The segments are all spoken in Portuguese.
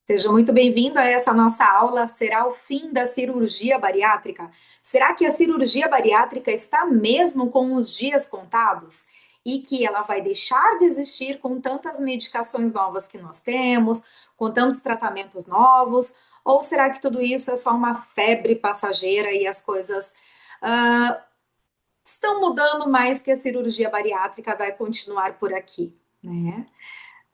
Seja muito bem-vindo a essa nossa aula. Será o fim da cirurgia bariátrica? Será que a cirurgia bariátrica está mesmo com os dias contados? E que ela vai deixar de existir com tantas medicações novas que nós temos, com tantos tratamentos novos? Ou será que tudo isso é só uma febre passageira e as coisas ah, estão mudando, mais que a cirurgia bariátrica vai continuar por aqui, né?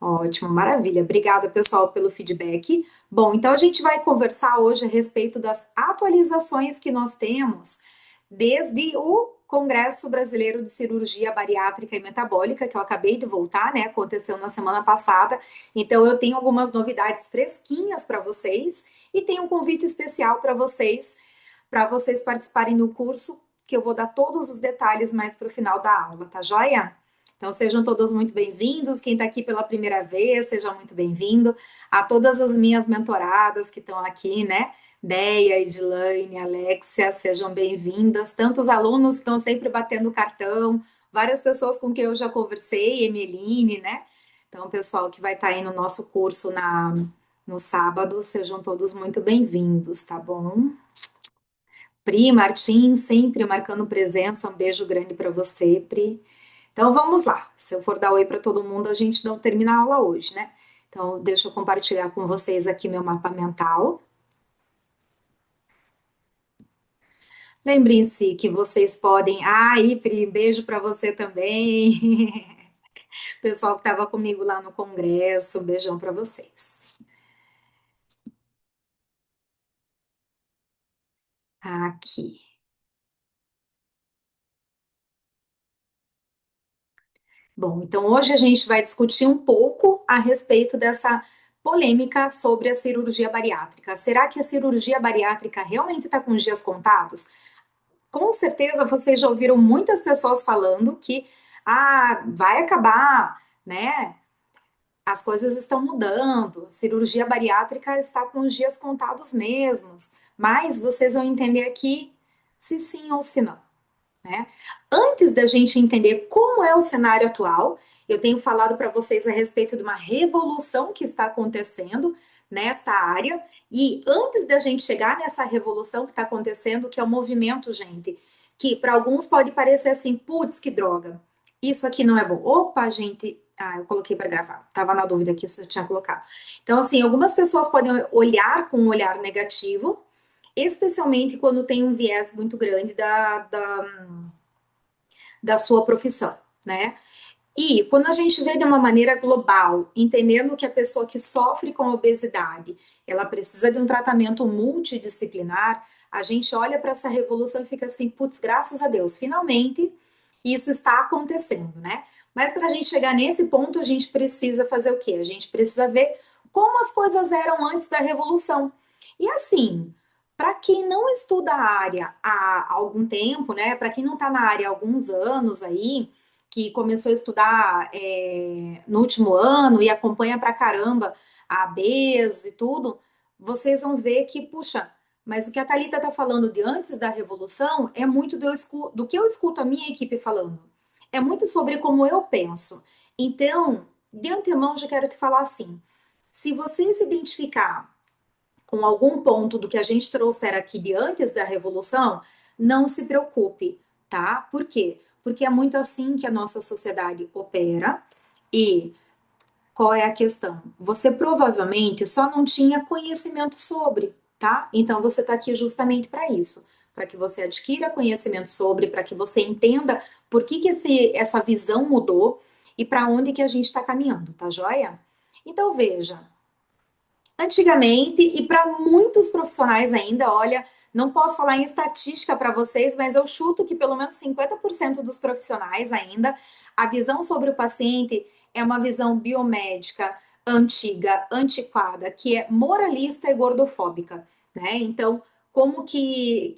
Ótimo, maravilha. Obrigada, pessoal, pelo feedback. Bom, então a gente vai conversar hoje a respeito das atualizações que nós temos desde o Congresso Brasileiro de Cirurgia Bariátrica e Metabólica, que eu acabei de voltar, né? Aconteceu na semana passada. Então eu tenho algumas novidades fresquinhas para vocês e tenho um convite especial para vocês participarem do curso, que eu vou dar todos os detalhes mais para o final da aula, tá joia? Então sejam todos muito bem-vindos. Quem está aqui pela primeira vez, seja muito bem-vindo. A todas as minhas mentoradas que estão aqui, né? Deia, Edilane, Alexia, sejam bem-vindas. Tantos alunos que estão sempre batendo cartão, várias pessoas com quem eu já conversei, Emeline, né? Então, pessoal que vai estar aí no nosso curso no sábado, sejam todos muito bem-vindos, tá bom? Pri, Martim, sempre marcando presença. Um beijo grande para você, Pri. Então vamos lá. Se eu for dar oi para todo mundo, a gente não termina a aula hoje, né? Então, deixa eu compartilhar com vocês aqui meu mapa mental. Lembrem-se que vocês podem. Ai, Pri, beijo para você também. Pessoal que estava comigo lá no congresso, um beijão para vocês. Aqui. Bom, então hoje a gente vai discutir um pouco a respeito dessa polêmica sobre a cirurgia bariátrica. Será que a cirurgia bariátrica realmente está com os dias contados? Com certeza vocês já ouviram muitas pessoas falando que vai acabar, né? As coisas estão mudando, a cirurgia bariátrica está com os dias contados mesmos, mas vocês vão entender aqui se sim ou se não, né? Antes da gente entender como é o cenário atual, eu tenho falado para vocês a respeito de uma revolução que está acontecendo nesta área, e antes da gente chegar nessa revolução que está acontecendo, que é o movimento, gente, que para alguns pode parecer assim, putz, que droga, isso aqui não é bom. Opa, gente, eu coloquei para gravar, tava na dúvida aqui se eu tinha colocado. Então, assim, algumas pessoas podem olhar com um olhar negativo, especialmente quando tem um viés muito grande da sua profissão, né? E quando a gente vê de uma maneira global, entendendo que a pessoa que sofre com obesidade, ela precisa de um tratamento multidisciplinar, a gente olha para essa revolução e fica assim, putz, graças a Deus, finalmente isso está acontecendo, né? Mas para a gente chegar nesse ponto, a gente precisa fazer o quê? A gente precisa ver como as coisas eram antes da revolução. E assim, para quem não estuda a área há algum tempo, né? Para quem não está na área há alguns anos aí, que começou a estudar no último ano e acompanha pra caramba a ABES e tudo, vocês vão ver que, puxa, mas o que a Thalita está falando de antes da revolução é muito do que eu escuto a minha equipe falando. É muito sobre como eu penso. Então, de antemão, já quero te falar assim: se você se identificar com algum ponto do que a gente trouxer aqui de antes da revolução, não se preocupe, tá? Por quê? Porque é muito assim que a nossa sociedade opera e qual é a questão? Você provavelmente só não tinha conhecimento sobre, tá? Então você está aqui justamente para isso, para que você adquira conhecimento sobre, para que você entenda por que essa visão mudou e para onde que a gente está caminhando, tá joia? Então veja, antigamente, e para muitos profissionais ainda, olha, não posso falar em estatística para vocês, mas eu chuto que pelo menos 50% dos profissionais ainda, a visão sobre o paciente é uma visão biomédica antiga, antiquada, que é moralista e gordofóbica, né? Então, como que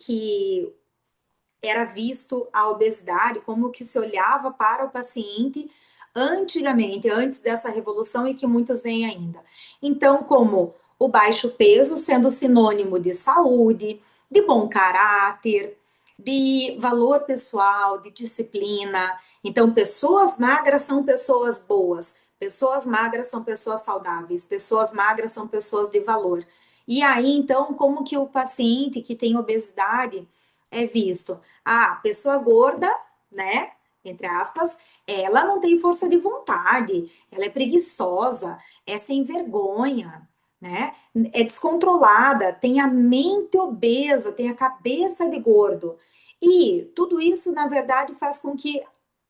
era visto a obesidade, como que se olhava para o paciente antigamente, antes dessa revolução e que muitos veem ainda. Então, como o baixo peso sendo sinônimo de saúde, de bom caráter, de valor pessoal, de disciplina. Então, pessoas magras são pessoas boas, Pessoas magras são pessoas saudáveis, pessoas magras são pessoas de valor. E aí, então, como que o paciente que tem obesidade é visto? Ah, pessoa gorda, né? Entre aspas, ela não tem força de vontade, ela é preguiçosa, é sem vergonha, né? É descontrolada, tem a mente obesa, tem a cabeça de gordo. E tudo isso, na verdade, faz com que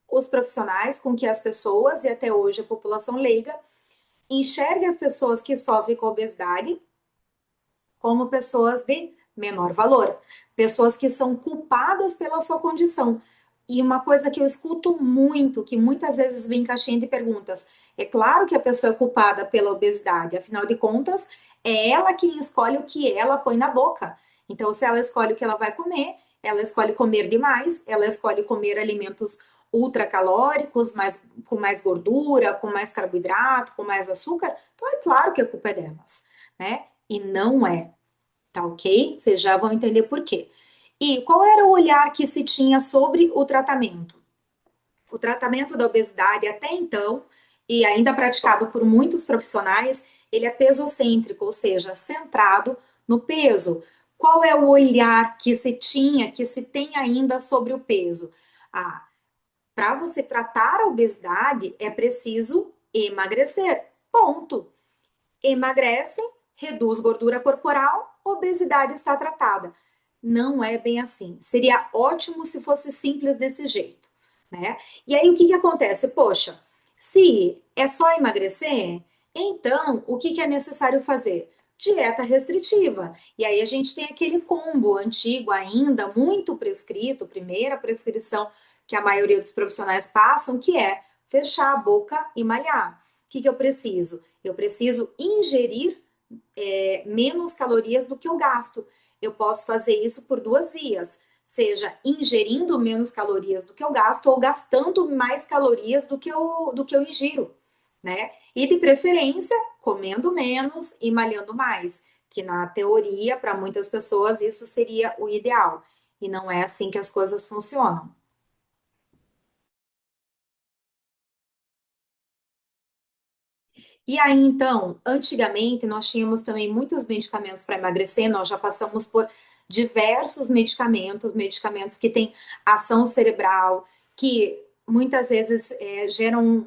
os profissionais, com que as pessoas, e até hoje a população leiga, enxergue as pessoas que sofrem com obesidade como pessoas de menor valor, pessoas que são culpadas pela sua condição. E uma coisa que eu escuto muito, que muitas vezes vem caixinha de perguntas, é claro que a pessoa é culpada pela obesidade, afinal de contas, é ela quem escolhe o que ela põe na boca. Então, se ela escolhe o que ela vai comer, ela escolhe comer demais, ela escolhe comer alimentos ultracalóricos, com mais gordura, com mais carboidrato, com mais açúcar, então é claro que a culpa é delas, né? E não é, tá ok? Vocês já vão entender por quê. E qual era o olhar que se tinha sobre o tratamento? O tratamento da obesidade até então, e ainda praticado por muitos profissionais, ele é pesocêntrico, ou seja, centrado no peso. Qual é o olhar que se tinha, que se tem ainda sobre o peso? Ah, para você tratar a obesidade é preciso emagrecer. Ponto. Emagrece, reduz gordura corporal, obesidade está tratada. Não é bem assim. Seria ótimo se fosse simples desse jeito, né? E aí o que que acontece? Poxa, se é só emagrecer, então o que que é necessário fazer? Dieta restritiva. E aí a gente tem aquele combo antigo ainda, muito prescrito, primeira prescrição que a maioria dos profissionais passam, que é fechar a boca e malhar. O que que eu preciso? Eu preciso ingerir menos calorias do que eu gasto. Eu posso fazer isso por duas vias, seja ingerindo menos calorias do que eu gasto ou gastando mais calorias do que eu ingiro, né? E de preferência, comendo menos e malhando mais, que na teoria, para muitas pessoas, isso seria o ideal. E não é assim que as coisas funcionam. E aí, então, antigamente nós tínhamos também muitos medicamentos para emagrecer, nós já passamos por diversos medicamentos, medicamentos que têm ação cerebral, que muitas vezes geram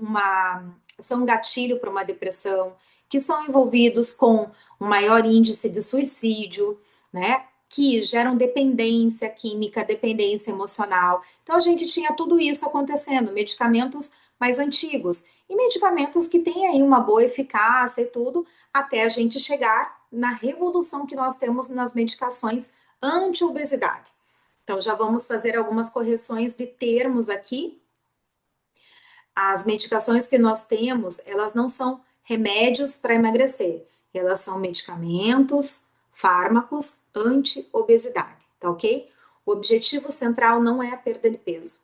são um gatilho para uma depressão, que são envolvidos com um maior índice de suicídio, né? Que geram dependência química, dependência emocional. Então a gente tinha tudo isso acontecendo, medicamentos mais antigos e medicamentos que têm aí uma boa eficácia e tudo, até a gente chegar na revolução que nós temos nas medicações anti-obesidade. Então, já vamos fazer algumas correções de termos aqui. As medicações que nós temos, elas não são remédios para emagrecer, elas são medicamentos, fármacos anti-obesidade, tá ok? O objetivo central não é a perda de peso.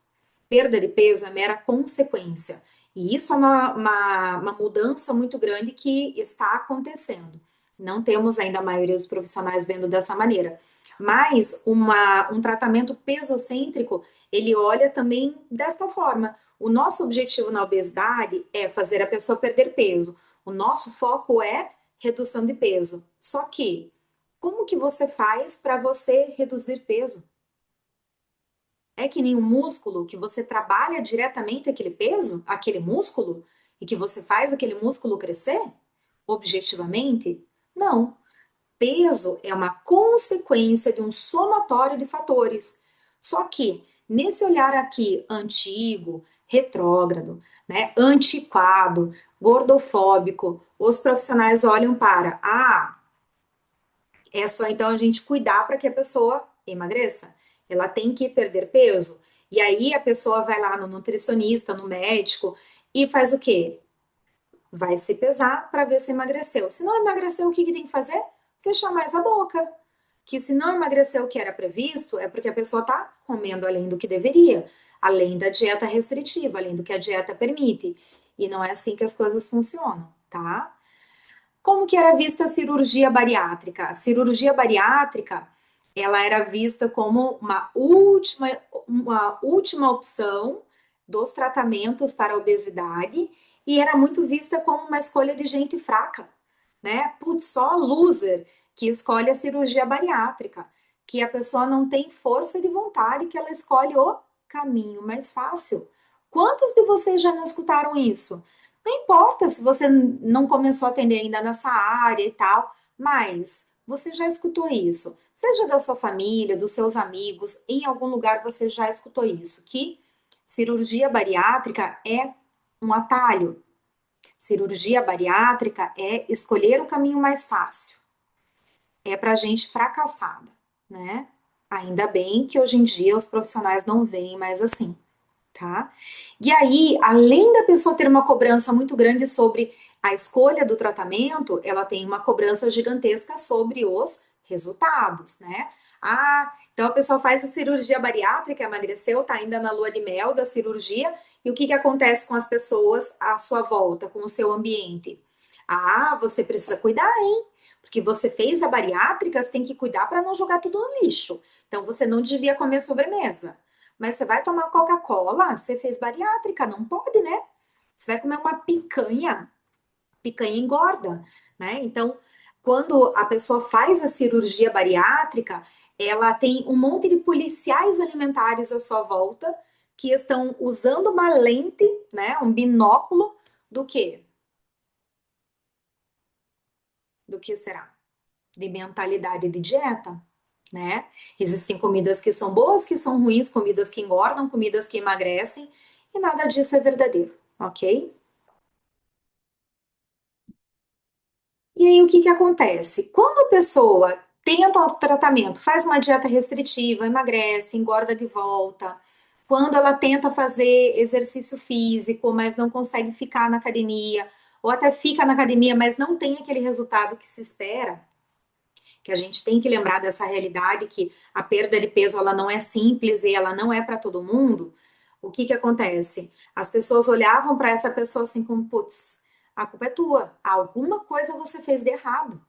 Perda de peso é mera consequência. E isso é uma mudança muito grande que está acontecendo. Não temos ainda a maioria dos profissionais vendo dessa maneira. Mas um tratamento pesocêntrico, ele olha também dessa forma. O nosso objetivo na obesidade é fazer a pessoa perder peso. O nosso foco é redução de peso. Só que, como que você faz para você reduzir peso? É que nem um músculo que você trabalha diretamente aquele peso, aquele músculo, e que você faz aquele músculo crescer? Objetivamente? Não. Peso é uma consequência de um somatório de fatores. Só que, nesse olhar aqui antigo, retrógrado, né, antiquado, gordofóbico, os profissionais olham para, é só então a gente cuidar para que a pessoa emagreça. Ela tem que perder peso. E aí a pessoa vai lá no nutricionista, no médico e faz o quê? Vai se pesar para ver se emagreceu. Se não emagreceu, o que que tem que fazer? Fechar mais a boca. Que se não emagreceu o que era previsto, é porque a pessoa está comendo além do que deveria, além da dieta restritiva, além do que a dieta permite. E não é assim que as coisas funcionam, tá? Como que era vista a cirurgia bariátrica? A cirurgia bariátrica, ela era vista como uma última opção dos tratamentos para a obesidade E era muito vista como uma escolha de gente fraca, né? Putz, só loser que escolhe a cirurgia bariátrica, que a pessoa não tem força de vontade, que ela escolhe o caminho mais fácil. Quantos de vocês já não escutaram isso? Não importa se você não começou a atender ainda nessa área e tal, mas você já escutou isso. Seja da sua família, dos seus amigos, em algum lugar você já escutou isso, que cirurgia bariátrica é um atalho. Cirurgia bariátrica é escolher o caminho mais fácil. É para gente fracassada, né? Ainda bem que hoje em dia os profissionais não veem mais assim, tá? E aí, além da pessoa ter uma cobrança muito grande sobre a escolha do tratamento, ela tem uma cobrança gigantesca sobre os resultados, né? Ah, então a pessoa faz a cirurgia bariátrica, emagreceu, tá ainda na lua de mel da cirurgia, e o que que acontece com as pessoas à sua volta, com o seu ambiente? Ah, você precisa cuidar, hein? Porque você fez a bariátrica, você tem que cuidar para não jogar tudo no lixo. Então você não devia comer sobremesa. Mas você vai tomar Coca-Cola? Você fez bariátrica, não pode, né? Você vai comer uma picanha, picanha engorda, né? Então, quando a pessoa faz a cirurgia bariátrica, ela tem um monte de policiais alimentares à sua volta que estão usando uma lente, né, um binóculo do quê? Do que será? De mentalidade de dieta, né? Existem comidas que são boas, que são ruins, comidas que engordam, comidas que emagrecem, e nada disso é verdadeiro, ok? E aí o que que acontece? Quando a pessoa tenta o tratamento, faz uma dieta restritiva, emagrece, engorda de volta, quando ela tenta fazer exercício físico, mas não consegue ficar na academia, ou até fica na academia, mas não tem aquele resultado que se espera, que a gente tem que lembrar dessa realidade que a perda de peso ela não é simples e ela não é para todo mundo. O que que acontece? As pessoas olhavam para essa pessoa assim como, putz, a culpa é tua. Alguma coisa você fez de errado.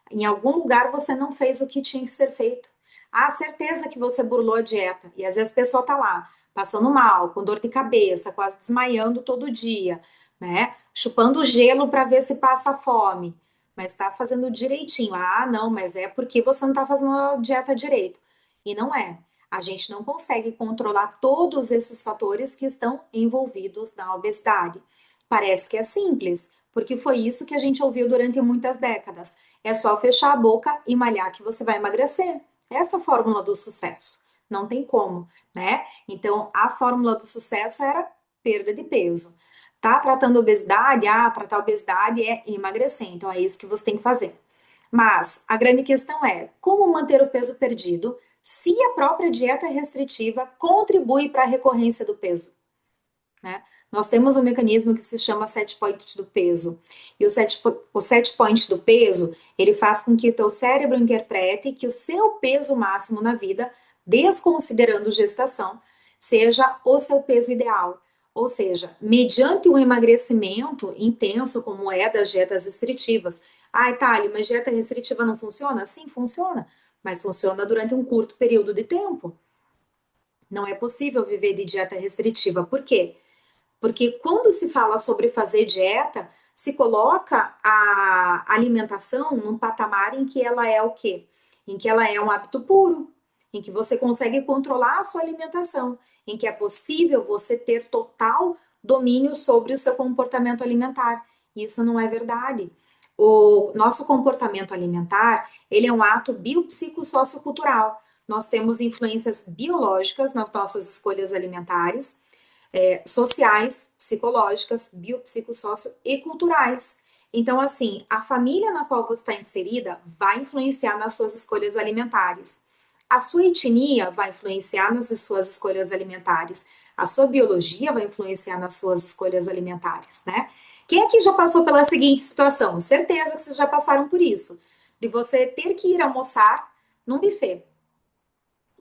Em algum lugar você não fez o que tinha que ser feito. Ah, certeza que você burlou a dieta. E às vezes a pessoa tá lá, passando mal, com dor de cabeça, quase desmaiando todo dia, né? Chupando gelo para ver se passa fome. Mas tá fazendo direitinho. Ah, não, mas é porque você não tá fazendo a dieta direito. E não é. A gente não consegue controlar todos esses fatores que estão envolvidos na obesidade. Parece que é simples, porque foi isso que a gente ouviu durante muitas décadas. É só fechar a boca e malhar que você vai emagrecer. Essa é a fórmula do sucesso. Não tem como, né? Então, a fórmula do sucesso era perda de peso. Tá tratando obesidade? Ah, tratar obesidade é emagrecer. Então, é isso que você tem que fazer. Mas a grande questão é como manter o peso perdido se a própria dieta restritiva contribui para a recorrência do peso, né? Nós temos um mecanismo que se chama set point do peso. E o set point do peso, ele faz com que o teu cérebro interprete que o seu peso máximo na vida, desconsiderando gestação, seja o seu peso ideal. Ou seja, mediante um emagrecimento intenso, como é das dietas restritivas. Ah, Itália, mas dieta restritiva não funciona? Sim, funciona. Mas funciona durante um curto período de tempo. Não é possível viver de dieta restritiva. Por quê? Porque quando se fala sobre fazer dieta, se coloca a alimentação num patamar em que ela é o quê? Em que ela é um hábito puro, em que você consegue controlar a sua alimentação, em que é possível você ter total domínio sobre o seu comportamento alimentar. Isso não é verdade. O nosso comportamento alimentar, ele é um ato biopsicossociocultural. Nós temos influências biológicas nas nossas escolhas alimentares, sociais, psicológicas, biopsicossócio e culturais. Então, assim, a família na qual você está inserida vai influenciar nas suas escolhas alimentares. A sua etnia vai influenciar nas suas escolhas alimentares. A sua biologia vai influenciar nas suas escolhas alimentares, né? Quem aqui já passou pela seguinte situação? Certeza que vocês já passaram por isso. De você ter que ir almoçar num buffet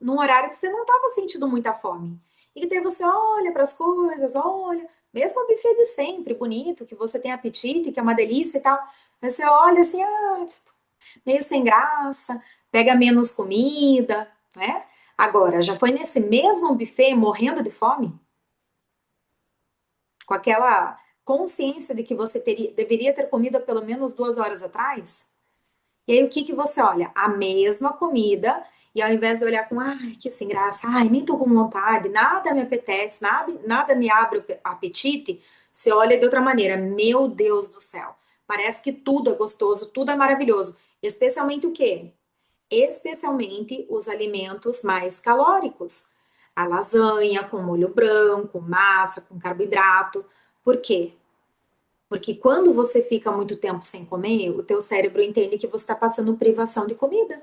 num horário que você não estava sentindo muita fome. E que daí você olha para as coisas, olha, mesmo o buffet de sempre, bonito, que você tem apetite, que é uma delícia e tal, mas você olha assim, ah, tipo, meio sem graça, pega menos comida, né? Agora, já foi nesse mesmo buffet morrendo de fome? Com aquela consciência de que você deveria ter comido há pelo menos 2 horas atrás? E aí o que que você olha? A mesma comida, e ao invés de olhar com, ai, que sem graça, ai, nem tô com vontade, nada me apetece, nada me abre o apetite, você olha de outra maneira. Meu Deus do céu, parece que tudo é gostoso, tudo é maravilhoso. Especialmente o quê? Especialmente os alimentos mais calóricos. A lasanha com molho branco, massa, com carboidrato. Por quê? Porque quando você fica muito tempo sem comer, o teu cérebro entende que você está passando privação de comida,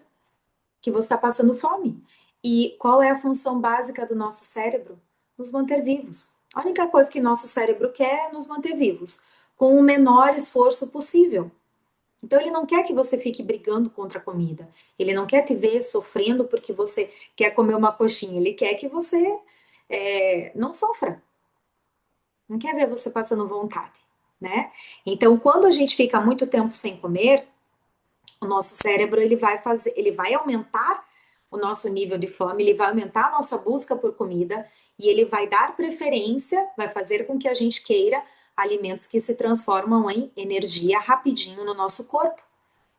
que você está passando fome. E qual é a função básica do nosso cérebro? Nos manter vivos. A única coisa que nosso cérebro quer é nos manter vivos, com o menor esforço possível. Então ele não quer que você fique brigando contra a comida. Ele não quer te ver sofrendo porque você quer comer uma coxinha. Ele quer que você não sofra. Não quer ver você passando vontade, né? Então, quando a gente fica muito tempo sem comer, o nosso cérebro ele vai aumentar o nosso nível de fome, ele vai aumentar a nossa busca por comida e ele vai dar preferência, vai fazer com que a gente queira alimentos que se transformam em energia rapidinho no nosso corpo,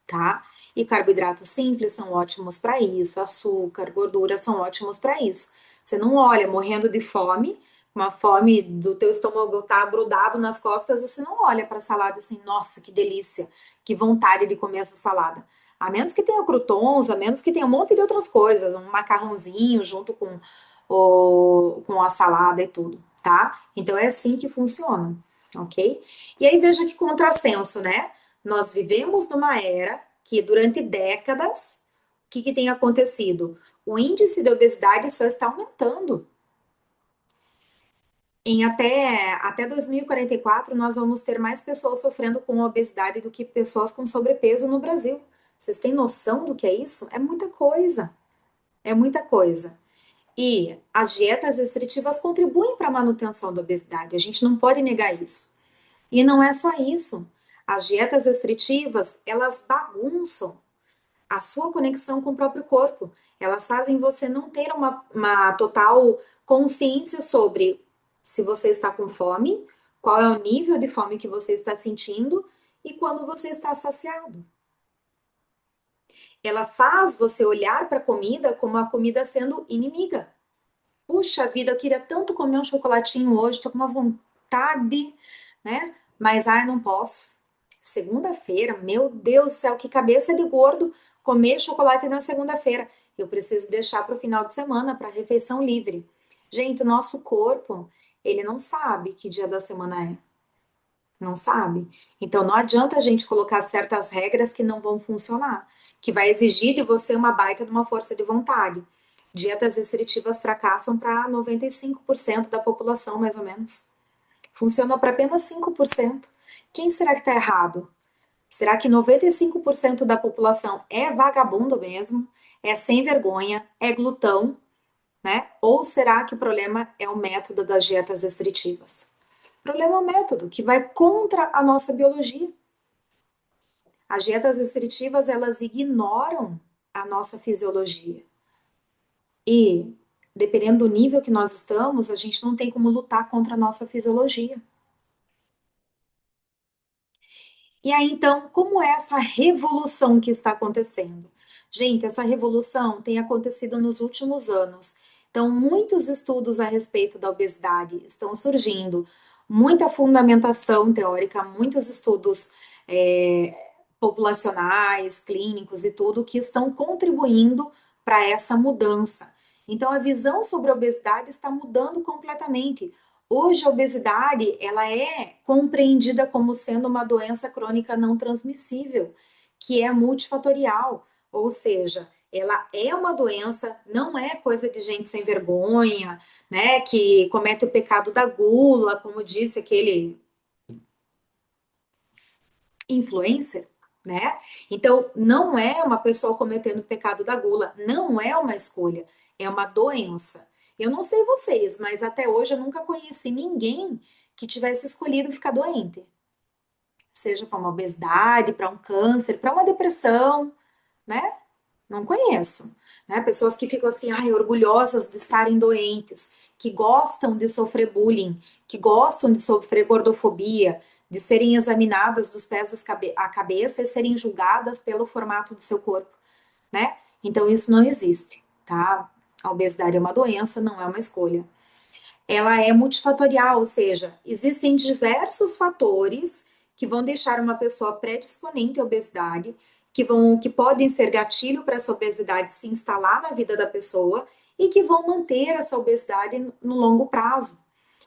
tá? E carboidratos simples são ótimos para isso, açúcar, gordura são ótimos para isso. Você não olha morrendo de fome, uma fome do teu estômago tá grudado nas costas, você não olha para a salada assim, nossa, que delícia, que vontade de comer essa salada. A menos que tenha croutons, a menos que tenha um monte de outras coisas, um macarrãozinho junto com a salada e tudo, tá? Então é assim que funciona, ok? E aí veja que contrassenso, né? Nós vivemos numa era que durante décadas, o que tem acontecido? O índice de obesidade só está aumentando. Até 2044, nós vamos ter mais pessoas sofrendo com obesidade do que pessoas com sobrepeso no Brasil. Vocês têm noção do que é isso? É muita coisa. É muita coisa. E as dietas restritivas contribuem para a manutenção da obesidade. A gente não pode negar isso. E não é só isso. As dietas restritivas, elas bagunçam a sua conexão com o próprio corpo. Elas fazem você não ter uma total consciência sobre se você está com fome, qual é o nível de fome que você está sentindo e quando você está saciado. Ela faz você olhar para a comida como a comida sendo inimiga. Puxa vida, eu queria tanto comer um chocolatinho hoje, estou com uma vontade, né? Mas ai, não posso. Segunda-feira, meu Deus do céu, que cabeça de gordo comer chocolate na segunda-feira. Eu preciso deixar para o final de semana, para refeição livre. Gente, o nosso corpo, ele não sabe que dia da semana é. Não sabe. Então não adianta a gente colocar certas regras que não vão funcionar, que vai exigir de você uma baita de uma força de vontade. Dietas restritivas fracassam para 95% da população, mais ou menos. Funciona para apenas 5%. Quem será que está errado? Será que 95% da população é vagabundo mesmo? É sem vergonha? É glutão? Né? Ou será que o problema é o método das dietas restritivas? O problema é o método, que vai contra a nossa biologia. As dietas restritivas, elas ignoram a nossa fisiologia. E, dependendo do nível que nós estamos, a gente não tem como lutar contra a nossa fisiologia. E aí, então, como é essa revolução que está acontecendo? Gente, essa revolução tem acontecido nos últimos anos. Então, muitos estudos a respeito da obesidade estão surgindo, muita fundamentação teórica, muitos estudos é, populacionais, clínicos e tudo, que estão contribuindo para essa mudança. Então, a visão sobre a obesidade está mudando completamente. Hoje, a obesidade, ela é compreendida como sendo uma doença crônica não transmissível, que é multifatorial, ou seja, ela é uma doença, não é coisa de gente sem vergonha, né, que comete o pecado da gula, como disse aquele influencer, né? Então, não é uma pessoa cometendo o pecado da gula, não é uma escolha, é uma doença. Eu não sei vocês, mas até hoje eu nunca conheci ninguém que tivesse escolhido ficar doente, seja para uma obesidade, para um câncer, para uma depressão, né? Não conheço, né? Pessoas que ficam assim, ai, orgulhosas de estarem doentes, que gostam de sofrer bullying, que gostam de sofrer gordofobia, de serem examinadas dos pés à cabeça e serem julgadas pelo formato do seu corpo, né? Então isso não existe, tá? A obesidade é uma doença, não é uma escolha. Ela é multifatorial, ou seja, existem diversos fatores que vão deixar uma pessoa predisponente à obesidade, que podem ser gatilho para essa obesidade se instalar na vida da pessoa e que vão manter essa obesidade no longo prazo.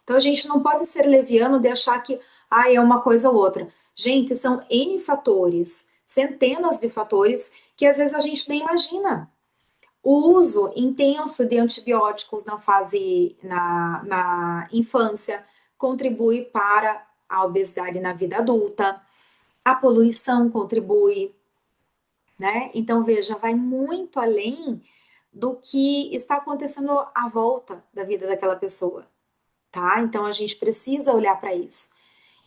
Então a gente não pode ser leviano de achar que é uma coisa ou outra. Gente, são N fatores, centenas de fatores que às vezes a gente nem imagina. O uso intenso de antibióticos na infância contribui para a obesidade na vida adulta, a poluição contribui, né? Então, veja, vai muito além do que está acontecendo à volta da vida daquela pessoa, tá? Então, a gente precisa olhar para isso.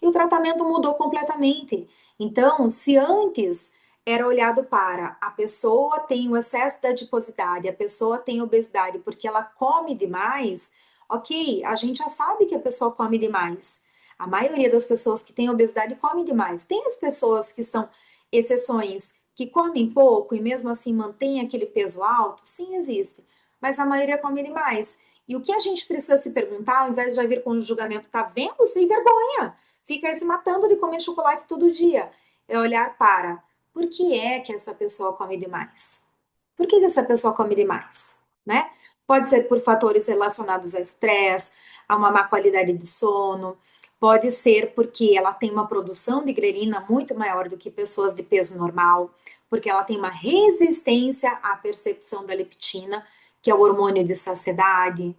E o tratamento mudou completamente. Então, se antes era olhado para a pessoa tem o excesso de adiposidade, a pessoa tem obesidade porque ela come demais, ok, a gente já sabe que a pessoa come demais. A maioria das pessoas que têm obesidade come demais. Tem as pessoas que são exceções, que comem pouco e mesmo assim mantêm aquele peso alto? Sim, existe. Mas a maioria come demais. E o que a gente precisa se perguntar, ao invés de já vir com o julgamento, tá vendo? Sem vergonha. Fica aí se matando de comer chocolate todo dia. É olhar para por que é que essa pessoa come demais? Por que essa pessoa come demais? Né? Pode ser por fatores relacionados a estresse, a uma má qualidade de sono, pode ser porque ela tem uma produção de grelina muito maior do que pessoas de peso normal, porque ela tem uma resistência à percepção da leptina, que é o hormônio de saciedade,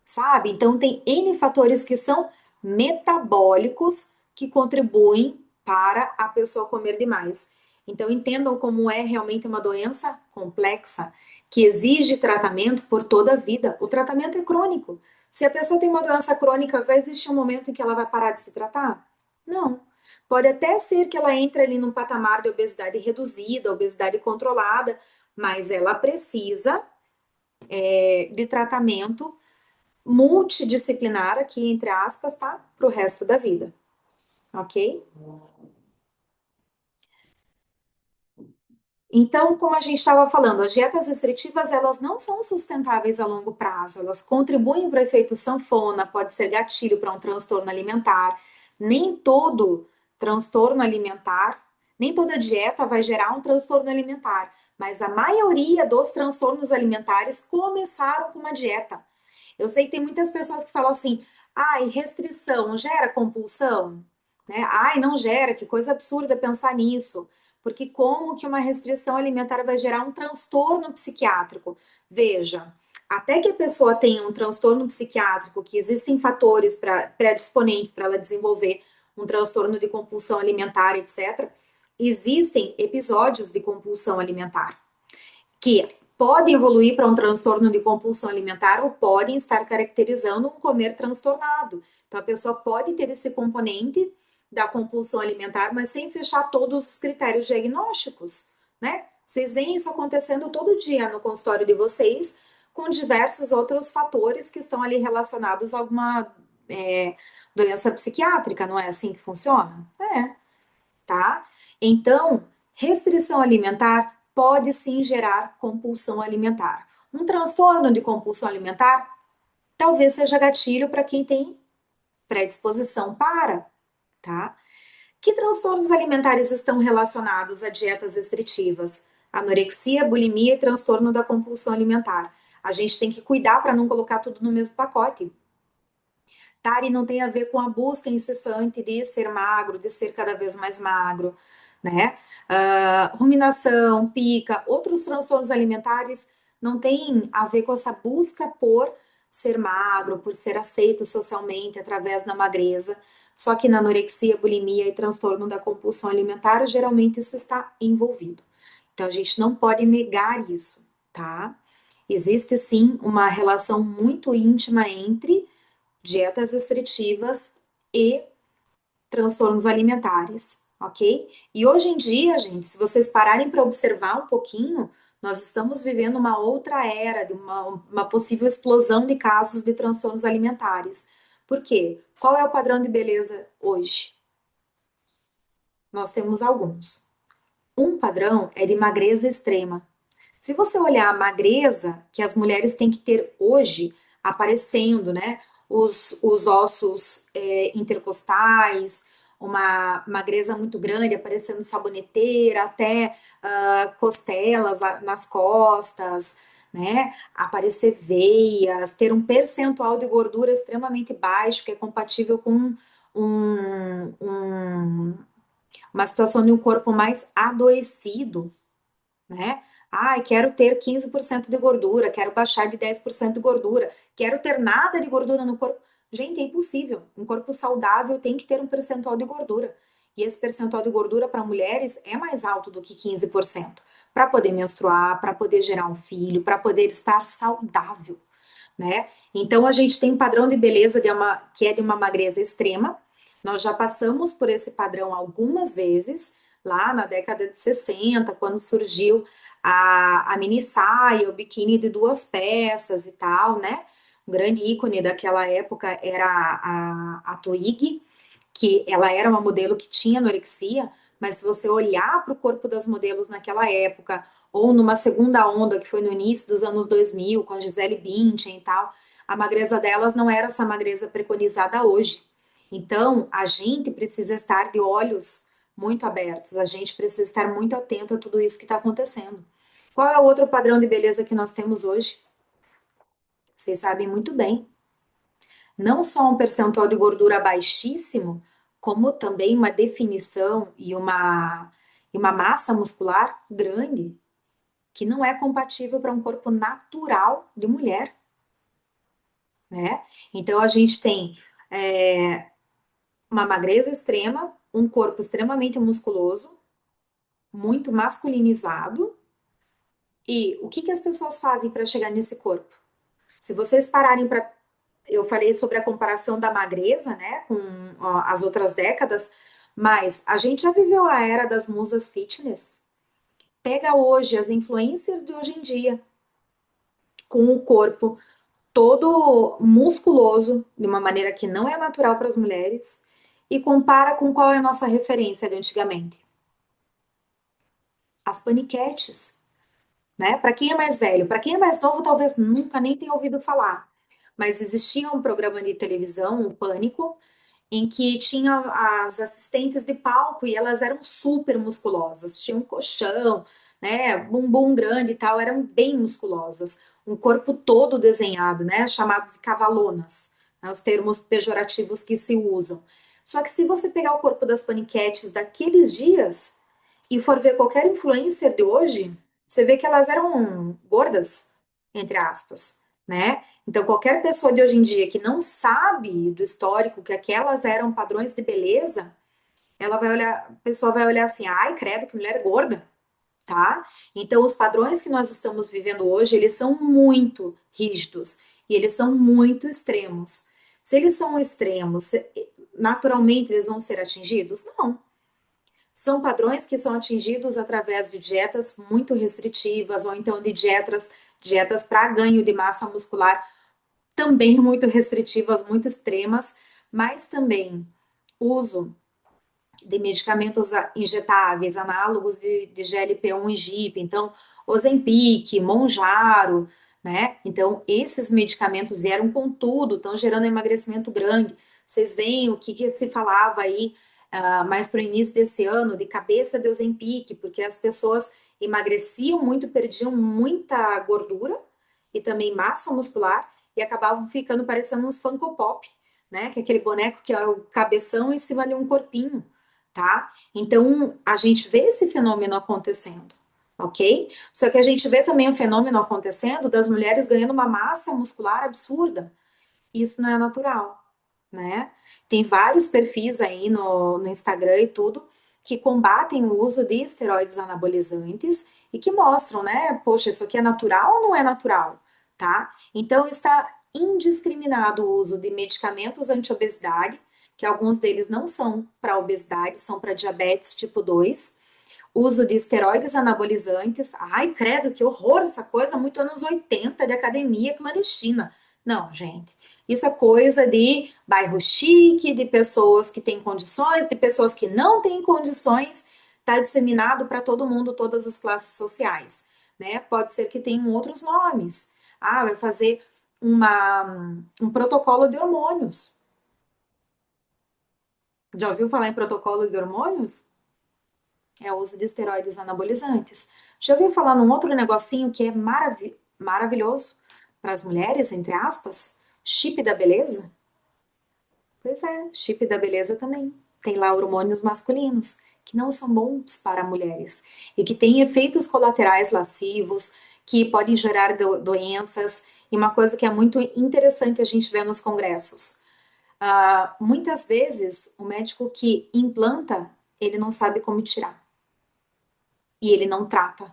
sabe? Então, tem N fatores que são metabólicos que contribuem para a pessoa comer demais. Então, entendam como é realmente uma doença complexa que exige tratamento por toda a vida. O tratamento é crônico. Se a pessoa tem uma doença crônica, vai existir um momento em que ela vai parar de se tratar? Não. Pode até ser que ela entre ali num patamar de obesidade reduzida, obesidade controlada, mas ela precisa de tratamento multidisciplinar aqui, entre aspas, tá? Para o resto da vida, ok? Então, como a gente estava falando, as dietas restritivas, elas não são sustentáveis a longo prazo, elas contribuem para o efeito sanfona, pode ser gatilho para um transtorno alimentar. Nem todo transtorno alimentar, nem toda dieta vai gerar um transtorno alimentar, mas a maioria dos transtornos alimentares começaram com uma dieta. Eu sei que tem muitas pessoas que falam assim, ai, restrição gera compulsão? Né? Ai, não gera, que coisa absurda pensar nisso. Porque como que uma restrição alimentar vai gerar um transtorno psiquiátrico? Veja, até que a pessoa tenha um transtorno psiquiátrico, que existem fatores predisponentes para ela desenvolver um transtorno de compulsão alimentar, etc., existem episódios de compulsão alimentar que podem evoluir para um transtorno de compulsão alimentar ou podem estar caracterizando um comer transtornado. Então, a pessoa pode ter esse componente da compulsão alimentar, mas sem fechar todos os critérios diagnósticos, né? Vocês veem isso acontecendo todo dia no consultório de vocês, com diversos outros fatores que estão ali relacionados a alguma doença psiquiátrica, não é assim que funciona? Tá? Então, restrição alimentar pode sim gerar compulsão alimentar. Um transtorno de compulsão alimentar talvez seja gatilho para quem tem predisposição para, tá? Que transtornos alimentares estão relacionados a dietas restritivas? Anorexia, bulimia e transtorno da compulsão alimentar. A gente tem que cuidar para não colocar tudo no mesmo pacote. Tá? E não tem a ver com a busca incessante de ser magro, de ser cada vez mais magro, né? Ruminação, pica, outros transtornos alimentares não tem a ver com essa busca por ser magro, por ser aceito socialmente através da magreza. Só que na anorexia, bulimia e transtorno da compulsão alimentar, geralmente isso está envolvido. Então a gente não pode negar isso, tá? Existe sim uma relação muito íntima entre dietas restritivas e transtornos alimentares, ok? E hoje em dia, gente, se vocês pararem para observar um pouquinho, nós estamos vivendo uma outra era, de uma possível explosão de casos de transtornos alimentares. Por quê? Qual é o padrão de beleza hoje? Nós temos alguns. Um padrão é de magreza extrema. Se você olhar a magreza que as mulheres têm que ter hoje, aparecendo, né? Os ossos intercostais, uma magreza muito grande, aparecendo saboneteira, até costelas nas costas, né? Aparecer veias, ter um percentual de gordura extremamente baixo, que é compatível com um, um, uma situação de um corpo mais adoecido, né? Ai, quero ter 15% de gordura, quero baixar de 10% de gordura, quero ter nada de gordura no corpo. Gente, é impossível. Um corpo saudável tem que ter um percentual de gordura. E esse percentual de gordura para mulheres é mais alto do que 15%. Para poder menstruar, para poder gerar um filho, para poder estar saudável, né? Então a gente tem um padrão de beleza que é de uma magreza extrema. Nós já passamos por esse padrão algumas vezes, lá na década de 60, quando surgiu a mini saia, o biquíni de 2 peças e tal, né? Um grande ícone daquela época era a Twiggy, que ela era uma modelo que tinha anorexia, mas se você olhar para o corpo das modelos naquela época, ou numa segunda onda, que foi no início dos anos 2000, com a Gisele Bündchen e tal, a magreza delas não era essa magreza preconizada hoje. Então, a gente precisa estar de olhos muito abertos, a gente precisa estar muito atento a tudo isso que está acontecendo. Qual é o outro padrão de beleza que nós temos hoje? Vocês sabem muito bem. Não só um percentual de gordura baixíssimo, como também uma definição e uma massa muscular grande, que não é compatível para um corpo natural de mulher, né? Então a gente tem uma magreza extrema, um corpo extremamente musculoso, muito masculinizado. E o que as pessoas fazem para chegar nesse corpo? Se vocês pararem para. Eu falei sobre a comparação da magreza, né, com as outras décadas, mas a gente já viveu a era das musas fitness. Pega hoje as influencers de hoje em dia, com o corpo todo musculoso, de uma maneira que não é natural para as mulheres, e compara com qual é a nossa referência de antigamente. As paniquetes, né? Para quem é mais velho, para quem é mais novo, talvez nunca nem tenha ouvido falar. Mas existia um programa de televisão, o Pânico, em que tinha as assistentes de palco e elas eram super musculosas, tinham um colchão, né, bumbum grande e tal, eram bem musculosas, um corpo todo desenhado, né, chamados de cavalonas, né, os termos pejorativos que se usam. Só que se você pegar o corpo das paniquetes daqueles dias e for ver qualquer influencer de hoje, você vê que elas eram gordas, entre aspas, né? Então, qualquer pessoa de hoje em dia que não sabe do histórico que aquelas eram padrões de beleza, ela vai olhar, a pessoa vai olhar assim, ai, credo, que mulher gorda, tá? Então, os padrões que nós estamos vivendo hoje, eles são muito rígidos e eles são muito extremos. Se eles são extremos, naturalmente eles vão ser atingidos? Não. São padrões que são atingidos através de dietas muito restritivas ou então de dietas para ganho de massa muscular também muito restritivas, muito extremas, mas também uso de medicamentos injetáveis, análogos de GLP-1 e GIP, então Ozempic, Monjaro, né? Então esses medicamentos vieram com tudo, estão gerando emagrecimento grande. Vocês veem o que se falava aí mais para o início desse ano de cabeça de Ozempic, porque as pessoas emagreciam muito, perdiam muita gordura e também massa muscular e acabavam ficando parecendo uns Funko Pop, né? Que é aquele boneco que é o cabeção em cima de um corpinho, tá? Então, a gente vê esse fenômeno acontecendo, ok? Só que a gente vê também o fenômeno acontecendo das mulheres ganhando uma massa muscular absurda. Isso não é natural, né? Tem vários perfis aí no Instagram e tudo que combatem o uso de esteroides anabolizantes e que mostram, né? Poxa, isso aqui é natural ou não é natural, tá? Então, está indiscriminado o uso de medicamentos anti-obesidade, que alguns deles não são para obesidade, são para diabetes tipo 2. Uso de esteroides anabolizantes. Ai, credo, que horror essa coisa, muito anos 80 de academia clandestina. Não, gente. Isso é coisa de bairro chique, de pessoas que têm condições, de pessoas que não têm condições, está disseminado para todo mundo, todas as classes sociais, né? Pode ser que tenham outros nomes. Ah, vai fazer um protocolo de hormônios. Já ouviu falar em protocolo de hormônios? É o uso de esteroides anabolizantes. Já ouviu falar num outro negocinho que é maravilhoso para as mulheres, entre aspas? Chip da beleza? Pois é, chip da beleza também. Tem lá hormônios masculinos que não são bons para mulheres e que têm efeitos colaterais lascivos, que podem gerar doenças. E uma coisa que é muito interessante a gente ver nos congressos. Muitas vezes o médico que implanta, ele não sabe como tirar e ele não trata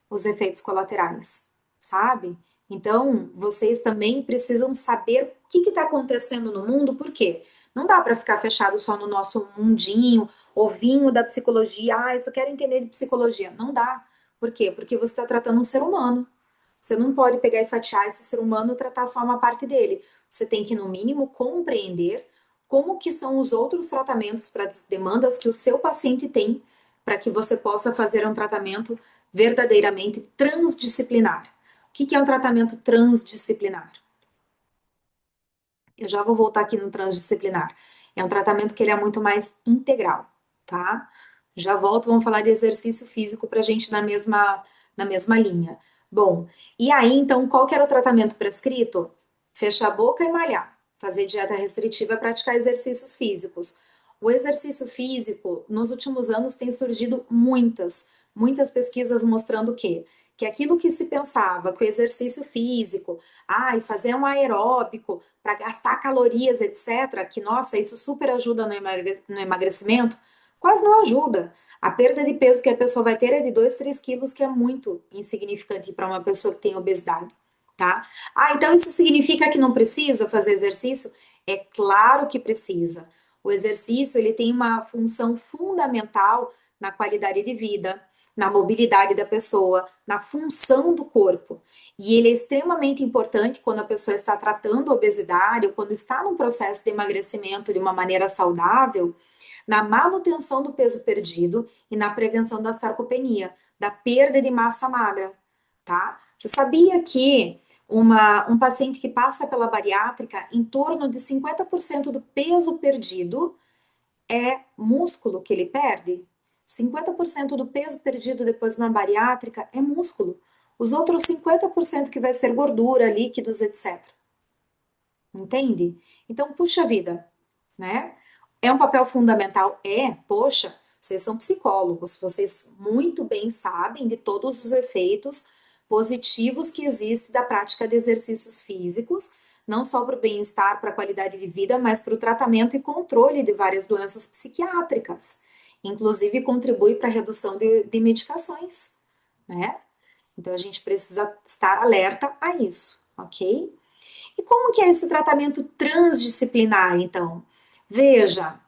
os efeitos colaterais, sabe? Então, vocês também precisam saber o que está acontecendo no mundo, por quê? Não dá para ficar fechado só no nosso mundinho, ovinho da psicologia, eu só quero entender de psicologia. Não dá. Por quê? Porque você está tratando um ser humano. Você não pode pegar e fatiar esse ser humano e tratar só uma parte dele. Você tem que, no mínimo, compreender como que são os outros tratamentos para as demandas que o seu paciente tem, para que você possa fazer um tratamento verdadeiramente transdisciplinar. O que é um tratamento transdisciplinar? Eu já vou voltar aqui no transdisciplinar. É um tratamento que ele é muito mais integral, tá? Já volto, vamos falar de exercício físico para a gente na mesma linha. Bom, e aí, então, qual que era o tratamento prescrito? Fechar a boca e malhar. Fazer dieta restritiva e praticar exercícios físicos. O exercício físico, nos últimos anos, tem surgido muitas pesquisas mostrando o quê? Que aquilo que se pensava que o exercício físico, e fazer um aeróbico para gastar calorias, etc., que, nossa, isso super ajuda no emagrecimento, quase não ajuda. A perda de peso que a pessoa vai ter é de 2, 3 quilos, que é muito insignificante para uma pessoa que tem obesidade, tá? Então isso significa que não precisa fazer exercício? É claro que precisa. O exercício, ele tem uma função fundamental na qualidade de vida, na mobilidade da pessoa, na função do corpo. E ele é extremamente importante quando a pessoa está tratando obesidade ou quando está num processo de emagrecimento de uma maneira saudável, na manutenção do peso perdido e na prevenção da sarcopenia, da perda de massa magra, tá? Você sabia que um paciente que passa pela bariátrica, em torno de 50% do peso perdido é músculo que ele perde? 50% do peso perdido depois de uma bariátrica é músculo. Os outros 50% que vai ser gordura, líquidos, etc. Entende? Então, puxa vida, né? É um papel fundamental? Poxa, vocês são psicólogos, vocês muito bem sabem de todos os efeitos positivos que existem da prática de exercícios físicos, não só para o bem-estar, para a qualidade de vida, mas para o tratamento e controle de várias doenças psiquiátricas. Inclusive, contribui para a redução de medicações, né? Então, a gente precisa estar alerta a isso, ok? E como que é esse tratamento transdisciplinar, então? Veja,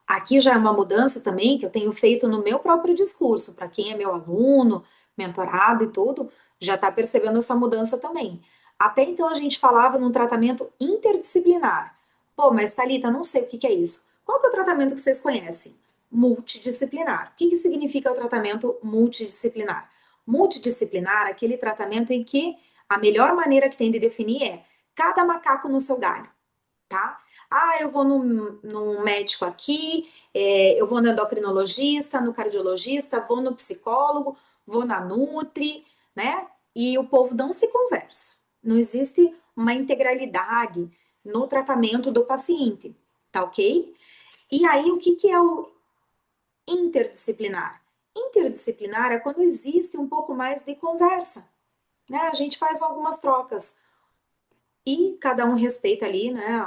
aqui já é uma mudança também que eu tenho feito no meu próprio discurso, para quem é meu aluno, mentorado e tudo, já está percebendo essa mudança também. Até então a gente falava num tratamento interdisciplinar. Pô, mas Thalita, não sei o que que é isso. Qual que é o tratamento que vocês conhecem? Multidisciplinar. O que que significa o tratamento multidisciplinar? Multidisciplinar é aquele tratamento em que a melhor maneira que tem de definir é cada macaco no seu galho, tá? Eu vou no médico aqui, eu vou no endocrinologista, no cardiologista, vou no psicólogo, vou na Nutri, né? E o povo não se conversa. Não existe uma integralidade no tratamento do paciente, tá ok? E aí, o que que é o interdisciplinar? Interdisciplinar é quando existe um pouco mais de conversa, né? A gente faz algumas trocas e cada um respeita ali, né,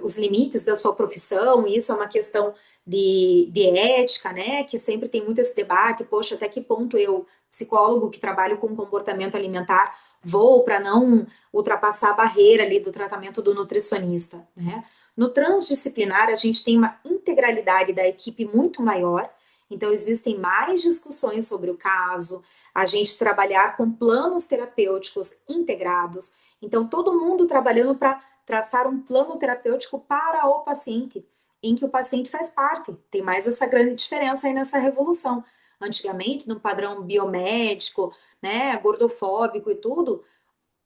os limites da sua profissão, e isso é uma questão de ética, né, que sempre tem muito esse debate, poxa, até que ponto eu, psicólogo que trabalho com comportamento alimentar, vou para não ultrapassar a barreira ali do tratamento do nutricionista, né? No transdisciplinar, a gente tem uma integralidade da equipe muito maior, então existem mais discussões sobre o caso, a gente trabalhar com planos terapêuticos integrados, Então, todo mundo trabalhando para traçar um plano terapêutico para o paciente, em que o paciente faz parte. Tem mais essa grande diferença aí nessa revolução. Antigamente, no padrão biomédico, né, gordofóbico e tudo,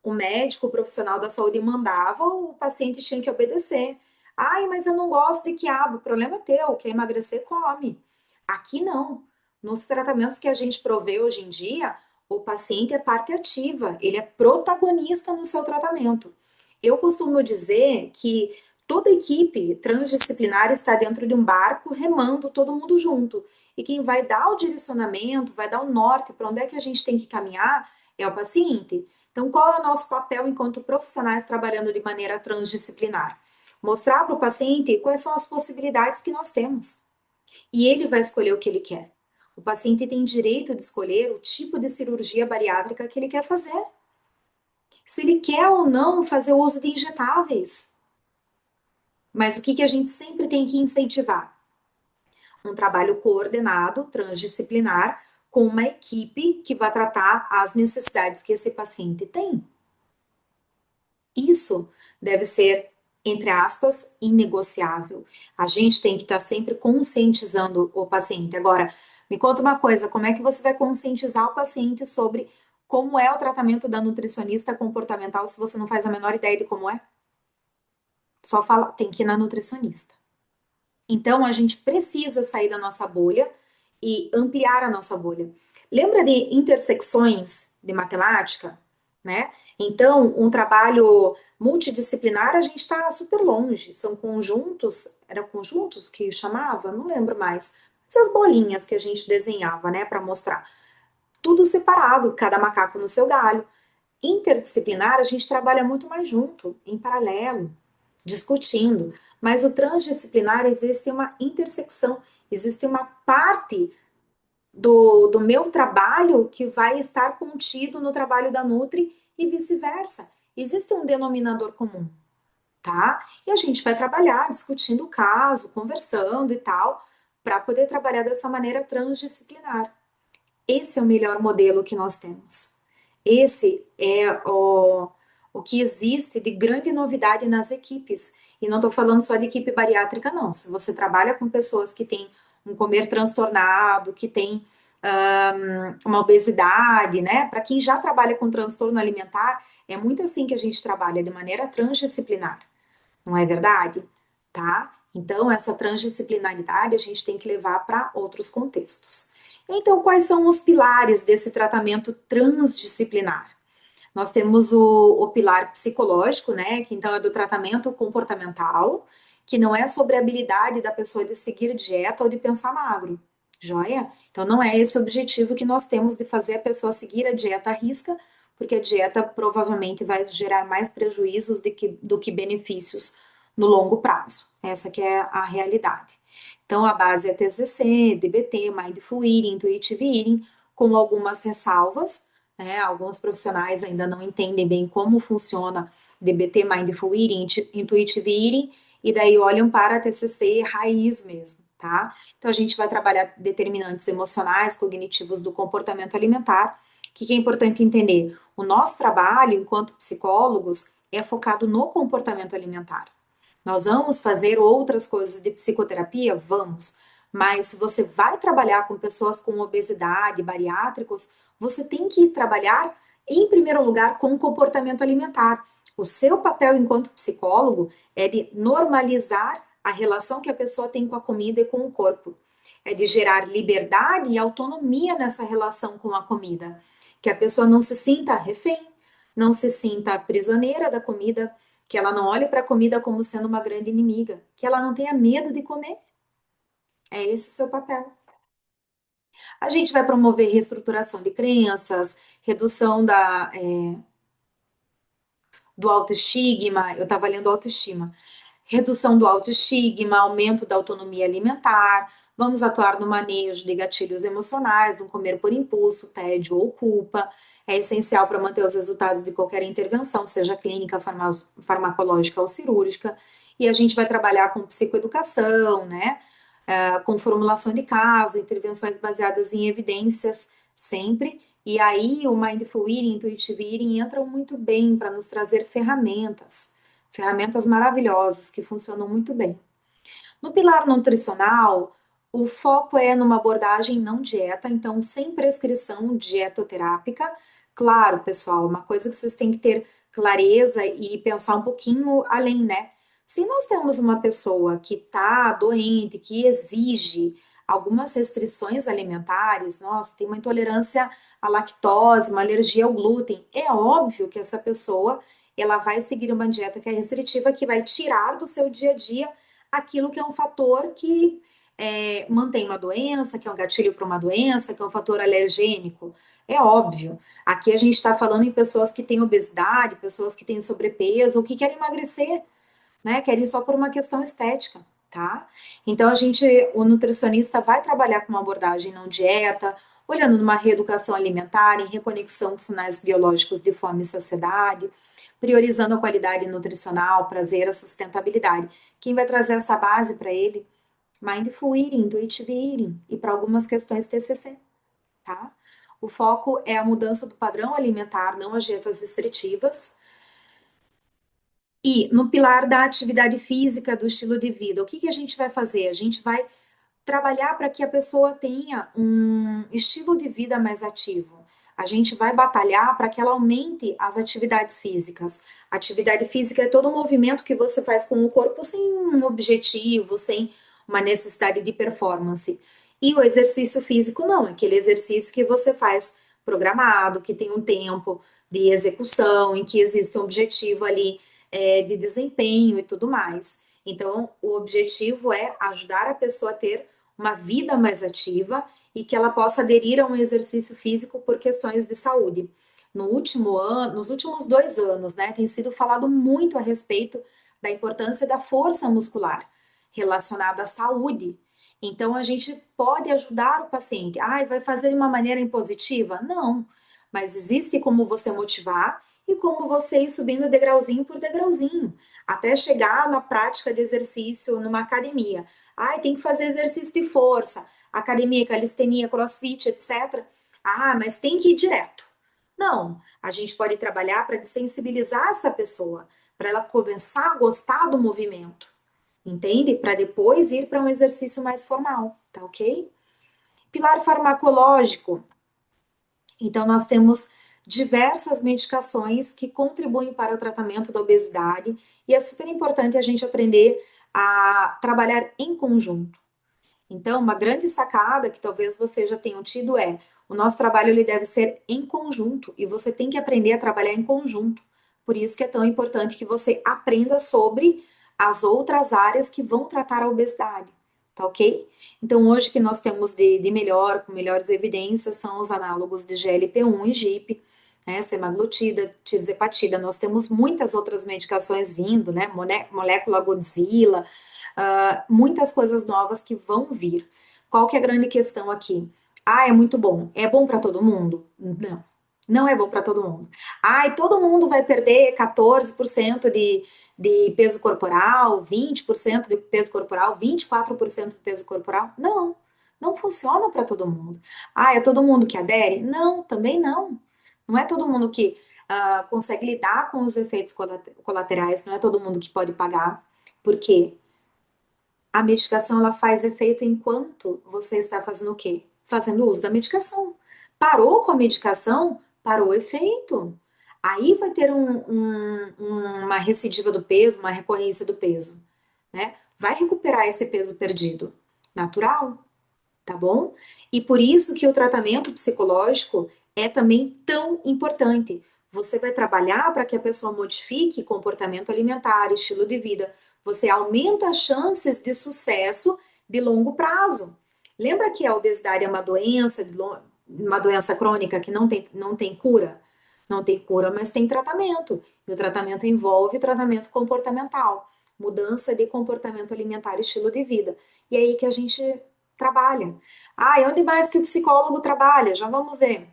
o médico, o profissional da saúde mandava, o paciente tinha que obedecer. Ai, mas eu não gosto de quiabo. O problema é teu, quer emagrecer, come. Aqui não. Nos tratamentos que a gente provê hoje em dia, o paciente é parte ativa, ele é protagonista no seu tratamento. Eu costumo dizer que toda equipe transdisciplinar está dentro de um barco remando todo mundo junto. E quem vai dar o direcionamento, vai dar o norte para onde é que a gente tem que caminhar é o paciente. Então, qual é o nosso papel enquanto profissionais trabalhando de maneira transdisciplinar? Mostrar para o paciente quais são as possibilidades que nós temos. E ele vai escolher o que ele quer. O paciente tem direito de escolher o tipo de cirurgia bariátrica que ele quer fazer. Se ele quer ou não fazer o uso de injetáveis. Mas o que a gente sempre tem que incentivar? Um trabalho coordenado, transdisciplinar, com uma equipe que vai tratar as necessidades que esse paciente tem. Isso deve ser, entre aspas, inegociável. A gente tem que estar sempre conscientizando o paciente. Agora, me conta uma coisa, como é que você vai conscientizar o paciente sobre como é o tratamento da nutricionista comportamental se você não faz a menor ideia de como é? Só fala, tem que ir na nutricionista. Então, a gente precisa sair da nossa bolha e ampliar a nossa bolha. Lembra de intersecções de matemática, né? Então, um trabalho multidisciplinar, a gente está super longe. São conjuntos, era conjuntos que chamava? Não lembro mais. Essas bolinhas que a gente desenhava, né, para mostrar. Tudo separado, cada macaco no seu galho. Interdisciplinar, a gente trabalha muito mais junto, em paralelo, discutindo. Mas o transdisciplinar existe uma intersecção, existe uma parte do meu trabalho que vai estar contido no trabalho da Nutri e vice-versa. Existe um denominador comum, tá? E a gente vai trabalhar discutindo o caso, conversando e tal, para poder trabalhar dessa maneira transdisciplinar. Esse é o melhor modelo que nós temos. Esse é o que existe de grande novidade nas equipes. E não estou falando só de equipe bariátrica, não. Se você trabalha com pessoas que têm um comer transtornado, que tem uma obesidade, né? Para quem já trabalha com transtorno alimentar, é muito assim que a gente trabalha, de maneira transdisciplinar. Não é verdade? Tá? Então, essa transdisciplinaridade a gente tem que levar para outros contextos. Então, quais são os pilares desse tratamento transdisciplinar? Nós temos o pilar psicológico, né? Que então é do tratamento comportamental, que não é sobre a habilidade da pessoa de seguir dieta ou de pensar magro, joia? Então, não é esse o objetivo que nós temos de fazer a pessoa seguir a dieta à risca, porque a dieta provavelmente vai gerar mais prejuízos do que benefícios no longo prazo. Essa que é a realidade. Então, a base é TCC, DBT, Mindful Eating, Intuitive Eating, com algumas ressalvas, né? Alguns profissionais ainda não entendem bem como funciona DBT, Mindful Eating, Intuitive Eating, e daí olham para a TCC raiz mesmo, tá? Então, a gente vai trabalhar determinantes emocionais, cognitivos do comportamento alimentar. O que é importante entender? O nosso trabalho, enquanto psicólogos, é focado no comportamento alimentar. Nós vamos fazer outras coisas de psicoterapia? Vamos. Mas se você vai trabalhar com pessoas com obesidade, bariátricos, você tem que trabalhar, em primeiro lugar, com o comportamento alimentar. O seu papel enquanto psicólogo é de normalizar a relação que a pessoa tem com a comida e com o corpo. É de gerar liberdade e autonomia nessa relação com a comida. Que a pessoa não se sinta refém, não se sinta prisioneira da comida, que ela não olhe para a comida como sendo uma grande inimiga, que ela não tenha medo de comer. É esse o seu papel. A gente vai promover reestruturação de crenças, redução do autoestigma, eu estava lendo autoestima, redução do autoestigma, aumento da autonomia alimentar, vamos atuar no manejo de gatilhos emocionais, no comer por impulso, tédio ou culpa. É essencial para manter os resultados de qualquer intervenção, seja clínica, farmacológica ou cirúrgica. E a gente vai trabalhar com psicoeducação, né? Com formulação de caso, intervenções baseadas em evidências, sempre E aí o Mindful Eating, Intuitive Eating entram muito bem para nos trazer ferramentas, ferramentas maravilhosas que funcionam muito bem. No pilar nutricional, o foco é numa abordagem não dieta, então sem prescrição dietoterápica. Claro, pessoal, uma coisa que vocês têm que ter clareza e pensar um pouquinho além, né? Se nós temos uma pessoa que está doente, que exige algumas restrições alimentares, nossa, tem uma intolerância à lactose, uma alergia ao glúten, é óbvio que essa pessoa ela vai seguir uma dieta que é restritiva, que vai tirar do seu dia a dia aquilo que é um fator que mantém uma doença, que é um gatilho para uma doença, que é um fator alergênico. É óbvio. Aqui a gente está falando em pessoas que têm obesidade, pessoas que têm sobrepeso ou que querem emagrecer, né? Querem só por uma questão estética, tá? Então o nutricionista vai trabalhar com uma abordagem não dieta, olhando numa reeducação alimentar, em reconexão com sinais biológicos de fome e saciedade, priorizando a qualidade nutricional, prazer, a sustentabilidade. Quem vai trazer essa base para ele? Mindful Eating, Intuitive Eating e para algumas questões TCC, tá? O foco é a mudança do padrão alimentar, não as dietas restritivas. E no pilar da atividade física, do estilo de vida, o que que a gente vai fazer? A gente vai trabalhar para que a pessoa tenha um estilo de vida mais ativo. A gente vai batalhar para que ela aumente as atividades físicas. Atividade física é todo um movimento que você faz com o corpo sem um objetivo, sem uma necessidade de performance. E o exercício físico não, é aquele exercício que você faz programado, que tem um tempo de execução, em que existe um objetivo ali de desempenho e tudo mais. Então, o objetivo é ajudar a pessoa a ter uma vida mais ativa e que ela possa aderir a um exercício físico por questões de saúde. No último ano, nos últimos 2 anos, né, tem sido falado muito a respeito da importância da força muscular relacionada à saúde. Então, a gente pode ajudar o paciente. Ah, vai fazer de uma maneira impositiva? Não. Mas existe como você motivar e como você ir subindo degrauzinho por degrauzinho, até chegar na prática de exercício numa academia. Ah, tem que fazer exercício de força, academia, calistenia, crossfit, etc. Ah, mas tem que ir direto. Não, a gente pode trabalhar para desensibilizar essa pessoa, para ela começar a gostar do movimento, entende? Para depois ir para um exercício mais formal, tá ok? Pilar farmacológico. Então, nós temos diversas medicações que contribuem para o tratamento da obesidade e é super importante a gente aprender a trabalhar em conjunto. Então, uma grande sacada que talvez você já tenha tido é o nosso trabalho ele deve ser em conjunto e você tem que aprender a trabalhar em conjunto. Por isso que é tão importante que você aprenda sobre as outras áreas que vão tratar a obesidade, tá ok? Então, hoje que nós temos de melhor, com melhores evidências, são os análogos de GLP-1 e GIP, né, semaglutida, tirzepatida. Nós temos muitas outras medicações vindo, né, molécula Godzilla, muitas coisas novas que vão vir. Qual que é a grande questão aqui? Ah, é muito bom. É bom para todo mundo? Não, não é bom para todo mundo. Ah, e todo mundo vai perder 14% de peso corporal, 20% de peso corporal, 24% de peso corporal? Não, não funciona para todo mundo. Ah, é todo mundo que adere? Não, também não. Não é todo mundo que consegue lidar com os efeitos colaterais, não é todo mundo que pode pagar. Por quê? A medicação ela faz efeito enquanto você está fazendo o quê? Fazendo uso da medicação. Parou com a medicação, parou o efeito. Aí vai ter uma recidiva do peso, uma recorrência do peso, né? Vai recuperar esse peso perdido, natural, tá bom? E por isso que o tratamento psicológico é também tão importante. Você vai trabalhar para que a pessoa modifique comportamento alimentar, estilo de vida. Você aumenta as chances de sucesso de longo prazo. Lembra que a obesidade é uma doença, uma doença crônica que não tem cura? Não tem cura, mas tem tratamento. E o tratamento envolve tratamento comportamental, mudança de comportamento alimentar e estilo de vida. E é aí que a gente trabalha. Ah, e onde mais que o psicólogo trabalha? Já vamos ver.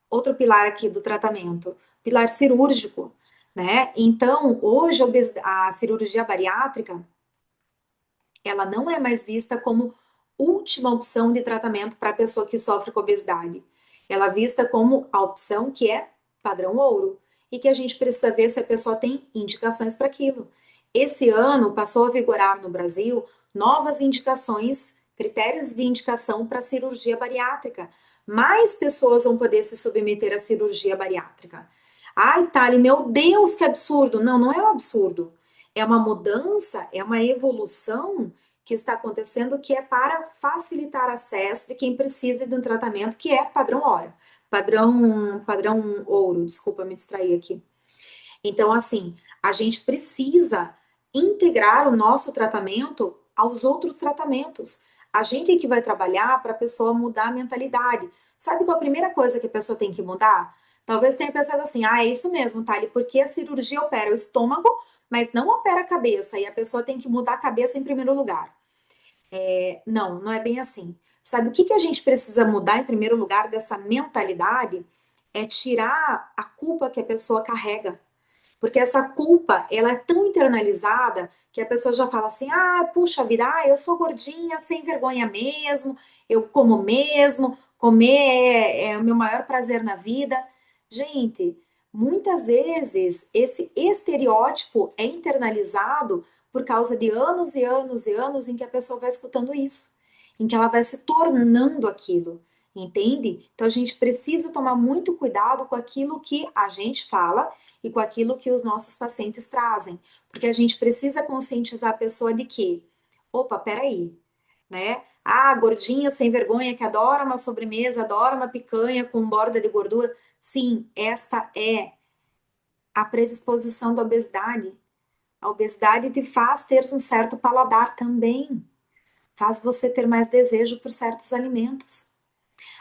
Outro pilar aqui do tratamento, pilar cirúrgico, né? Então, hoje a cirurgia bariátrica, ela não é mais vista como última opção de tratamento para a pessoa que sofre com obesidade. Ela é vista como a opção que é padrão ouro e que a gente precisa ver se a pessoa tem indicações para aquilo. Esse ano passou a vigorar no Brasil novas indicações, critérios de indicação para cirurgia bariátrica. Mais pessoas vão poder se submeter à cirurgia bariátrica. Ai, Thali, meu Deus, que absurdo! Não, não é um absurdo. É uma mudança, é uma evolução que está acontecendo que é para facilitar acesso de quem precisa de um tratamento que é padrão ouro. Padrão ouro, desculpa me distrair aqui. Então, assim, a gente precisa integrar o nosso tratamento aos outros tratamentos. A gente é que vai trabalhar para a pessoa mudar a mentalidade. Sabe qual a primeira coisa que a pessoa tem que mudar? Talvez tenha pensado assim, ah, é isso mesmo, Thali, porque a cirurgia opera o estômago, mas não opera a cabeça, e a pessoa tem que mudar a cabeça em primeiro lugar. Não, não é bem assim. Sabe o que a gente precisa mudar em primeiro lugar dessa mentalidade? É tirar a culpa que a pessoa carrega. Porque essa culpa, ela é tão internalizada que a pessoa já fala assim: ah, puxa vida, eu sou gordinha, sem vergonha mesmo, eu como mesmo, comer é o meu maior prazer na vida. Gente, muitas vezes esse estereótipo é internalizado por causa de anos e anos e anos em que a pessoa vai escutando isso, em que ela vai se tornando aquilo, entende? Então a gente precisa tomar muito cuidado com aquilo que a gente fala e com aquilo que os nossos pacientes trazem, porque a gente precisa conscientizar a pessoa de que, opa, peraí, né? Ah, gordinha sem vergonha que adora uma sobremesa, adora uma picanha com borda de gordura. Sim, esta é a predisposição da obesidade. A obesidade te faz ter um certo paladar também, faz você ter mais desejo por certos alimentos.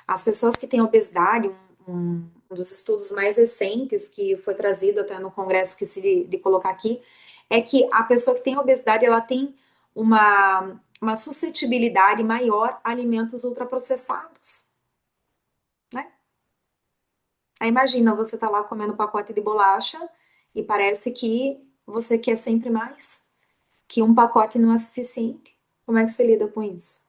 As pessoas que têm obesidade, um dos estudos mais recentes que foi trazido até no congresso, esqueci de colocar aqui, é que a pessoa que tem obesidade, ela tem uma suscetibilidade maior a alimentos ultraprocessados, né? Aí imagina, você tá lá comendo um pacote de bolacha e parece que você quer sempre mais, que um pacote não é suficiente. Como é que você lida com isso?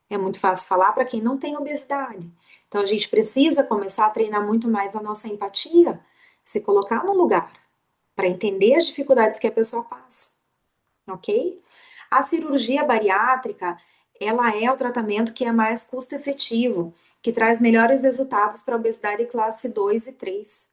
É muito fácil falar para quem não tem obesidade. Então a gente precisa começar a treinar muito mais a nossa empatia, se colocar no lugar, para entender as dificuldades que a pessoa passa, ok? A cirurgia bariátrica, ela é o tratamento que é mais custo efetivo, que traz melhores resultados para a obesidade classe 2 e 3,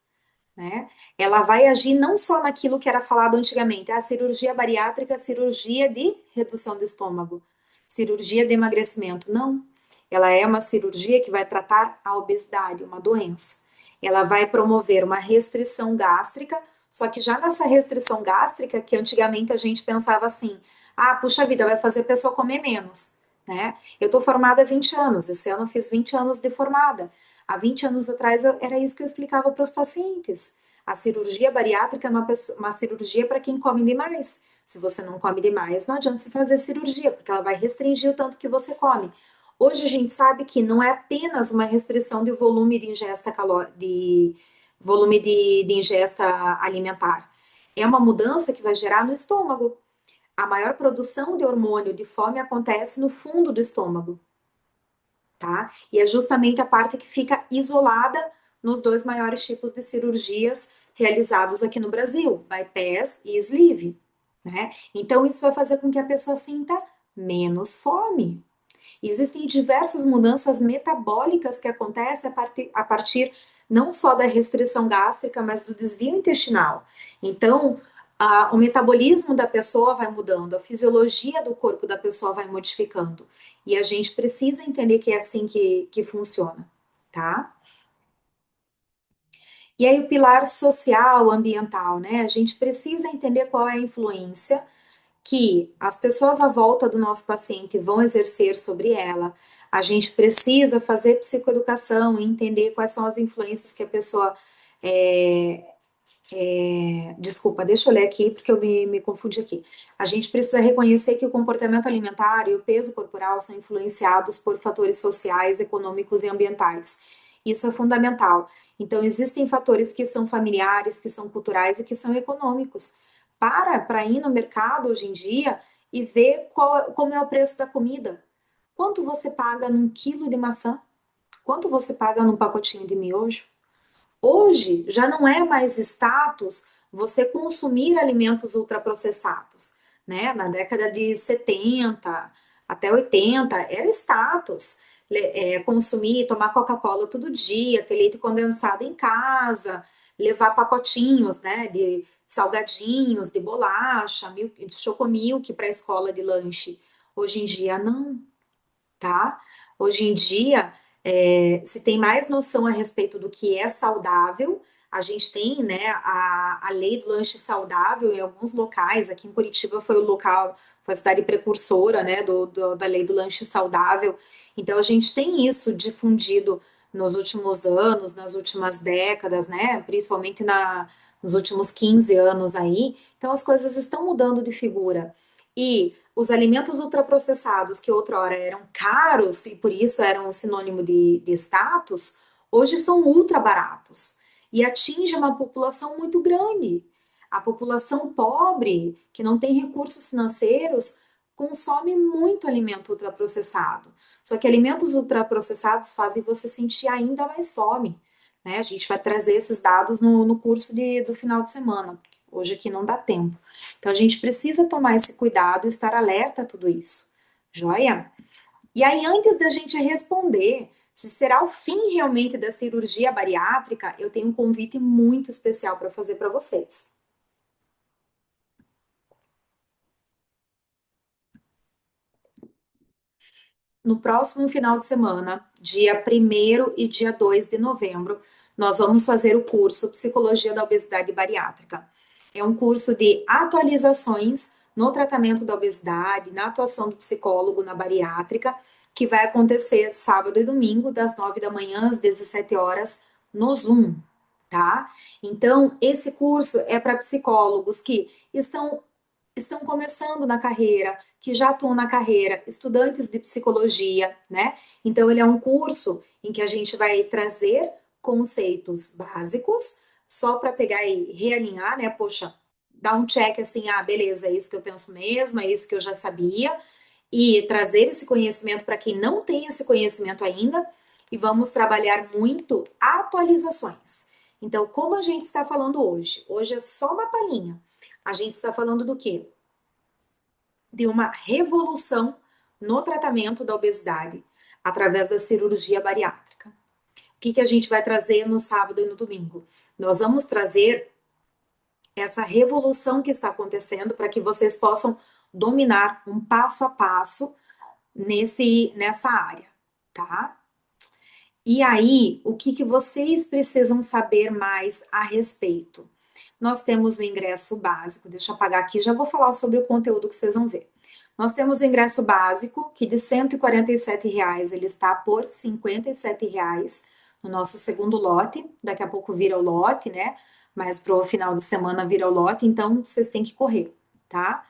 né? Ela vai agir não só naquilo que era falado antigamente, a cirurgia bariátrica, cirurgia de redução do estômago, cirurgia de emagrecimento. Não. Ela é uma cirurgia que vai tratar a obesidade, uma doença. Ela vai promover uma restrição gástrica, só que já nessa restrição gástrica, que antigamente a gente pensava assim, ah, puxa vida, vai fazer a pessoa comer menos, né? Eu tô formada há 20 anos, esse ano eu fiz 20 anos de formada. Há 20 anos atrás era isso que eu explicava para os pacientes. A cirurgia bariátrica é uma cirurgia para quem come demais. Se você não come demais, não adianta você fazer cirurgia, porque ela vai restringir o tanto que você come. Hoje a gente sabe que não é apenas uma restrição de volume de ingesta de ingesta alimentar. É uma mudança que vai gerar no estômago. A maior produção de hormônio de fome acontece no fundo do estômago, tá? E é justamente a parte que fica isolada nos dois maiores tipos de cirurgias realizados aqui no Brasil, bypass e sleeve, né? Então isso vai fazer com que a pessoa sinta menos fome. Existem diversas mudanças metabólicas que acontecem a partir não só da restrição gástrica, mas do desvio intestinal. Então, o metabolismo da pessoa vai mudando, a fisiologia do corpo da pessoa vai modificando. E a gente precisa entender que é assim que funciona, tá? E aí, o pilar social, ambiental, né? A gente precisa entender qual é a influência que as pessoas à volta do nosso paciente vão exercer sobre ela. A gente precisa fazer psicoeducação e entender quais são as influências que a pessoa. Desculpa, deixa eu ler aqui porque eu me confundi aqui. A gente precisa reconhecer que o comportamento alimentar e o peso corporal são influenciados por fatores sociais, econômicos e ambientais. Isso é fundamental. Então, existem fatores que são familiares, que são culturais e que são econômicos. Para ir no mercado hoje em dia e ver como é o preço da comida. Quanto você paga num quilo de maçã? Quanto você paga num pacotinho de miojo? Hoje já não é mais status você consumir alimentos ultraprocessados, né? Na década de 70 até 80 era status. Consumir, tomar Coca-Cola todo dia, ter leite condensado em casa, levar pacotinhos, né, de salgadinhos, de bolacha, de chocomilk para a escola de lanche. Hoje em dia não, tá? Hoje em dia, se tem mais noção a respeito do que é saudável, a gente tem, né, a lei do lanche saudável em alguns locais, aqui em Curitiba foi o local, foi a cidade precursora, né, da lei do lanche saudável, então a gente tem isso difundido nos últimos anos, nas últimas décadas, né, principalmente nos últimos 15 anos aí, então as coisas estão mudando de figura, e os alimentos ultraprocessados, que outrora eram caros e por isso eram um sinônimo de status, hoje são ultra baratos e atinge uma população muito grande. A população pobre, que não tem recursos financeiros, consome muito alimento ultraprocessado. Só que alimentos ultraprocessados fazem você sentir ainda mais fome. Né? A gente vai trazer esses dados no curso do final de semana. Hoje aqui não dá tempo. Então a gente precisa tomar esse cuidado e estar alerta a tudo isso. Joia? E aí, antes da gente responder se será o fim realmente da cirurgia bariátrica, eu tenho um convite muito especial para fazer para vocês. No próximo final de semana, dia 1º e dia 2 de novembro, nós vamos fazer o curso Psicologia da Obesidade Bariátrica. É um curso de atualizações no tratamento da obesidade, na atuação do psicólogo na bariátrica, que vai acontecer sábado e domingo, das 9 da manhã às 17 horas, no Zoom, tá? Então, esse curso é para psicólogos que estão começando na carreira, que já atuam na carreira, estudantes de psicologia, né? Então, ele é um curso em que a gente vai trazer conceitos básicos, só para pegar e realinhar, né? Poxa, dar um check assim, ah, beleza, é isso que eu penso mesmo, é isso que eu já sabia, e trazer esse conhecimento para quem não tem esse conhecimento ainda, e vamos trabalhar muito atualizações. Então, como a gente está falando hoje? Hoje é só uma palhinha. A gente está falando do quê? De uma revolução no tratamento da obesidade através da cirurgia bariátrica. O que a gente vai trazer no sábado e no domingo? Nós vamos trazer essa revolução que está acontecendo para que vocês possam dominar um passo a passo nessa área, tá? E aí, o que vocês precisam saber mais a respeito? Nós temos o ingresso básico, deixa eu apagar aqui, já vou falar sobre o conteúdo que vocês vão ver. Nós temos o ingresso básico, que de R$ 147 ele está por R$ 57 no nosso segundo lote. Daqui a pouco vira o lote, né? Mas para o final de semana vira o lote, então vocês têm que correr, tá?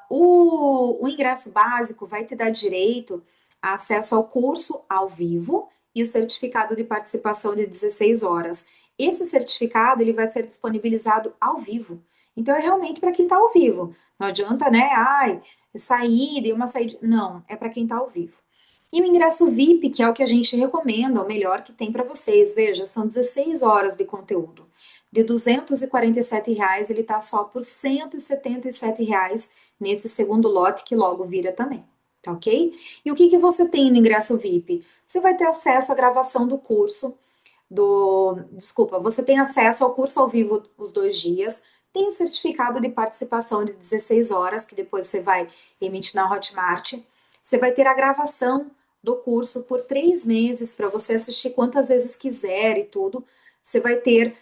O ingresso básico vai te dar direito a acesso ao curso ao vivo e o certificado de participação de 16 horas. Esse certificado ele vai ser disponibilizado ao vivo. Então é realmente para quem está ao vivo. Não adianta, né? Ai, sair, dei uma saída. Não, é para quem está ao vivo. E o ingresso VIP, que é o que a gente recomenda, o melhor que tem para vocês. Veja, são 16 horas de conteúdo. De R$ 247, ele está só por R$ 177 nesse segundo lote, que logo vira também. Tá ok? E o que você tem no ingresso VIP? Você vai ter acesso à gravação do curso, desculpa, você tem acesso ao curso ao vivo os 2 dias, tem o certificado de participação de 16 horas, que depois você vai emitir na Hotmart. Você vai ter a gravação do curso por 3 meses para você assistir quantas vezes quiser e tudo. Você vai ter